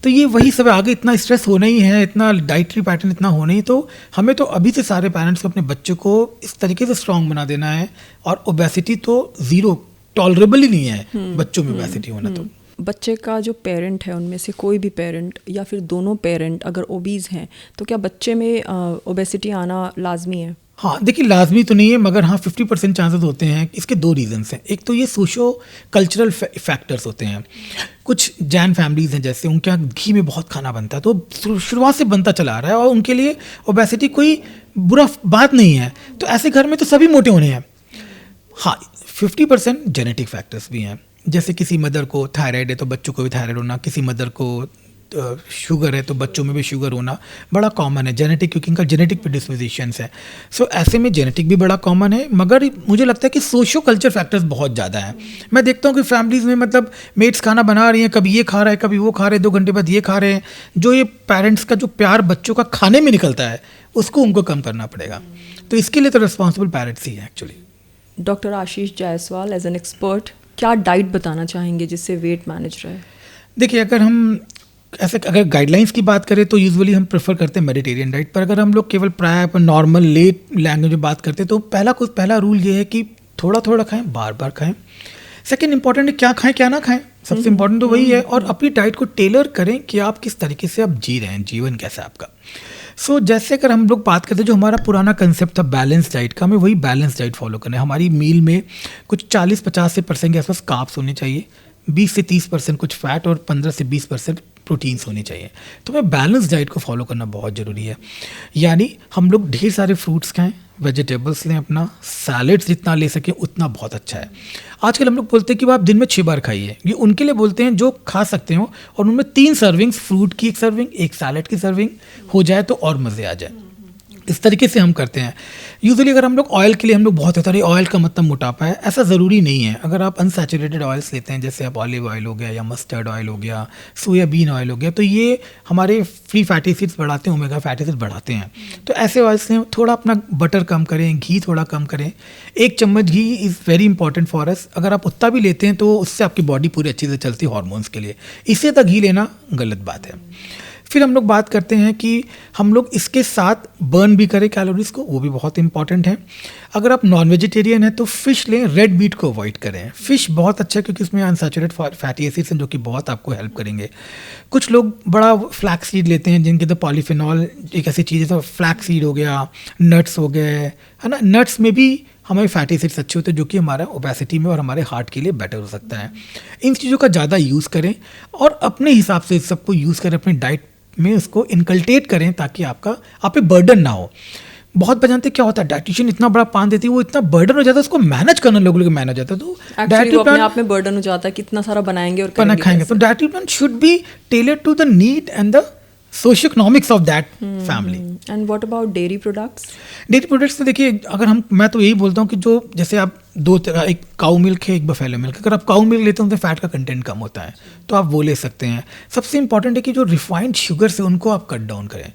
तो ये वही सब आगे इतना स्ट्रेस होना ही है, इतना डाइटरी पैटर्न इतना होना ही। तो हमें तो अभी से सारे पेरेंट्स को अपने बच्चों को इस तरीके से स्ट्रांग बना देना है। और ओबेसिटी तो ज़ीरो टॉलरेबल ही नहीं है बच्चों में ओबेसिटी होना। तो बच्चे का जो पेरेंट है उनमें से कोई भी पेरेंट या फिर दोनों पेरेंट अगर ओबीज हैं तो क्या बच्चे में ओबेसिटी आना लाजमी है? हाँ, देखिए लाजमी तो नहीं है, मगर हाँ 50% चांसेस होते हैं। इसके दो रीजंस हैं। एक तो ये सोशो कल्चरल फैक्टर्स होते हैं। कुछ जैन फैमिलीज हैं जैसे, उनके यहाँ घी में बहुत खाना बनता है, तो शुरुआत से बनता चला आ रहा है और उनके लिए ओबेसिटी कोई बुरा बात नहीं है। तो ऐसे घर में तो सभी मोटे होने हैं। हाँ, 50% जेनेटिक फैक्टर्स भी हैं। जैसे किसी मदर को थायराइड है तो बच्चों को भी थायराइड होना, किसी मदर को शुगर है तो बच्चों में भी शुगर होना बड़ा कॉमन है, जेनेटिक, क्योंकि इनका जेनेटिक प्रेडिस्पोजिशंस है। सो ऐसे में जेनेटिक भी बड़ा कॉमन है, मगर मुझे लगता है कि सोशो कल्चर फैक्टर्स बहुत ज़्यादा हैं। मैं देखता हूँ कि फैमिलीज़ में मतलब मेट्स खाना बना रही हैं, कभी ये खा रहा है, कभी वो खा रहे हैं, 2 घंटे बाद ये खा रहे हैं। जो ये पेरेंट्स का जो प्यार बच्चों का खाने में निकलता है उसको उनको कम करना पड़ेगा। तो इसके लिए तो रिस्पॉन्सिबल पेरेंट्स ही हैं actually. Doctor Ashish Jaiswal as an expert क्या डाइट बताना चाहेंगे जिससे वेट मैनेज रहे? देखिए, अगर गाइडलाइंस की बात करें तो यूजुअली हम प्रेफर करते हैं मेडिटेरियन डाइट। पर अगर हम लोग केवल प्राय पर नॉर्मल लेट लैंग्वेज में बात करते हैं तो पहला रूल ये है कि थोड़ा थोड़ा खाएं, बार बार खाएं। सेकंड इंपॉर्टेंट है क्या खाएं क्या ना खाएं, सबसे इंपॉर्टेंट तो वही है। और अपनी डाइट को टेलर करें कि आप किस तरीके से आप जी रहे हैं, जीवन कैसा है आपका। सो जैसे अगर हम लोग बात करते हैं, जो हमारा पुराना कंसेप्ट था बैलेंस डाइट का, हमें वही बैलेंस डाइट फॉलो करना है। हमारी मील में कुछ 40-50% के आसपास कार्ब्स होने चाहिए, 20 से 30% कुछ फैट और 15 से 20% प्रोटीन्स होनी चाहिए। तो हमें बैलेंस डाइट को फॉलो करना बहुत ज़रूरी है। यानी हम लोग ढेर सारे फ्रूट्स खाएं, वेजिटेबल्स लें, अपना सैलेड्स जितना ले सकें उतना बहुत अच्छा है। आजकल हम लोग बोलते हैं कि वो आप दिन में 6 बार खाइए, ये उनके लिए बोलते हैं जो खा सकते हो, और उनमें 3 सर्विंग्स, फ्रूट की 1 सर्विंग, 1 सैलेड की सर्विंग हो जाए तो और मज़े आ जाए। इस तरीके से हम करते हैं। यूजुअली अगर हम लोग ऑयल के लिए हम लोग बहुत होता है, ऑयल का मतलब मोटापा है, ऐसा ज़रूरी नहीं है। अगर आप अनसैचुरेटेड ऑयल्स लेते हैं, जैसे आप ऑलिव ऑयल हो गया या मस्टर्ड ऑयल हो गया, सोयाबीन ऑयल हो गया, तो ये हमारे फ्री फैटी एसिड्स बढ़ाते हैं, ओमेगा फैटी एसिड्स बढ़ाते हैं। तो ऐसे ऑयल्स लें। थोड़ा अपना बटर कम करें, घी थोड़ा कम करें। 1 चम्मच घी is very important for us. अगर आप उतना भी लेते हैं तो उससे आपकी बॉडी पूरी अच्छी से चलती है हार्मोन्स के लिए। इससे तक घी लेना गलत बात है। फिर हम लोग बात करते हैं कि हम लोग इसके साथ बर्न भी करें कैलोरीज को, वो भी बहुत इंपॉर्टेंट है। अगर आप नॉन वेजिटेरियन हैं तो फ़िश लें, रेड मीट को अवॉइड करें। फ़िश बहुत अच्छा है क्योंकि उसमें अनसैचुरेटेड फैटी एसिड्स हैं जो कि बहुत आपको हेल्प करेंगे। कुछ लोग बड़ा फ्लैक्स सीड लेते हैं जिनके तो पॉलीफिनॉल एक ऐसी चीज़ है, तो फ्लैक्स सीड हो गया, नट्स हो गए, है ना। नट्स में भी हमारे फैटी एसिड्स अच्छे होते हैं जो कि हमारा ओबेसिटी में और हमारे हार्ट के लिए बेटर हो सकता है। इन चीज़ों का ज़्यादा यूज़ करें और अपने हिसाब से सबको यूज़ करें, अपनी डाइट में उसको इनकल्टेट करें ताकि आप पे बर्डन ना हो। बहुत बार जानते क्या होता है, डाइटिशियन इतना बड़ा प्लान देती है, वो इतना बर्डन हो जाता है, उसको मैनेज करना लोगों को मैनेज हो जाता है। तो डाइटरी प्लान आप में बर्डन हो जाता है, कितना सारा बनाएंगे और खाएंगे। तो dietary plan should be tailored to the need and the socio economics of that family. And what about dairy products? Dairy products तो देखिए, अगर मैं तो यही बोलता हूँ कि जो जैसे आप दो तरह, एक काऊ मिल्क है, एक बफेलो मिल्क। अगर आप काऊ मिल्क लेते हैं तो फैट का कंटेंट कम होता है, तो आप वो ले सकते हैं। सबसे इंपॉर्टेंट है कि जो रिफाइंड शुगर से उनको आप कट डाउन करें।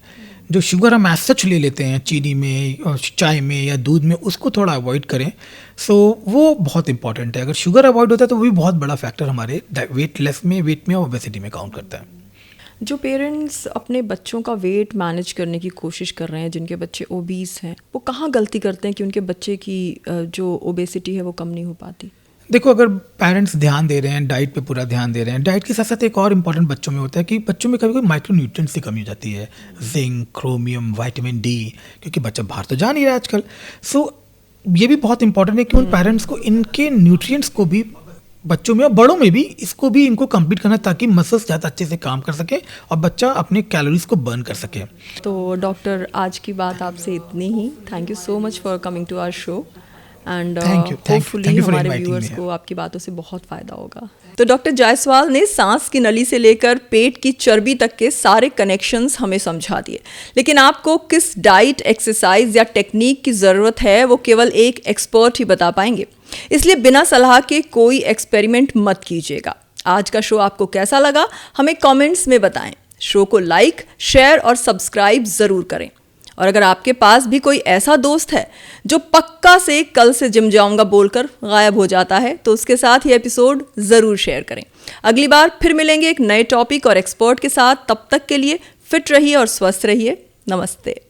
जो शुगर हम एज सच ले लेते हैं चीनी में, चाय में या दूध में, उसको थोड़ा अवॉइड करें। सो वो बहुत इंपॉर्टेंट है। अगर शुगर अवॉइड होता है तो वो भी बहुत बड़ा फैक्टर हमारे वेट में और ओबेसिटी में काउंट करता है। जो पेरेंट्स अपने बच्चों का वेट मैनेज करने की कोशिश कर रहे हैं, जिनके बच्चे ओबीस हैं, वो कहाँ गलती करते हैं कि उनके बच्चे की जो ओबेसिटी है वो कम नहीं हो पाती? देखो, अगर पेरेंट्स ध्यान दे रहे हैं, डाइट पे पूरा ध्यान दे रहे हैं, डाइट के साथ साथ एक और इम्पॉर्टेंट बच्चों में होता है कि बच्चों में कभी कभी माइक्रोन्यूट्रिएंट्स की कमी हो जाती है, जिंक, क्रोमियम, विटामिन डी, क्योंकि बच्चा बाहर तो जा नहीं रहा आजकल। सो ये भी बहुत इंपॉर्टेंट है कि उन पेरेंट्स को इनके न्यूट्रिएंट्स को भी, बच्चों में और बड़ों में भी, इसको भी इनको कंप्लीट करना, ताकि मसल्स ज़्यादा अच्छे से काम कर सके और बच्चा अपने कैलोरीज को बर्न कर सके। तो डॉक्टर, आज की बात आपसे इतनी ही। Thank you so much for coming to our show and hopefully हमारे व्यूअर्स को आपकी बातों से बहुत फ़ायदा होगा। तो डॉक्टर जायसवाल ने सांस की नली से लेकर पेट की चर्बी तक के सारे कनेक्शंस हमें समझा दिए, लेकिन आपको किस डाइट, एक्सरसाइज या टेक्निक की ज़रूरत है वो केवल एक एक्सपर्ट ही बता पाएंगे। इसलिए बिना सलाह के कोई एक्सपेरिमेंट मत कीजिएगा। आज का शो आपको कैसा लगा हमें कमेंट्स में बताएं। शो को लाइक, शेयर और सब्सक्राइब ज़रूर करें। और अगर आपके पास भी कोई ऐसा दोस्त है जो पक्का से कल से जिम जाऊंगा बोलकर गायब हो जाता है, तो उसके साथ ये एपिसोड ज़रूर शेयर करें। अगली बार फिर मिलेंगे एक नए टॉपिक और एक्सपर्ट के साथ। तब तक के लिए फिट रहिए और स्वस्थ रहिए। नमस्ते।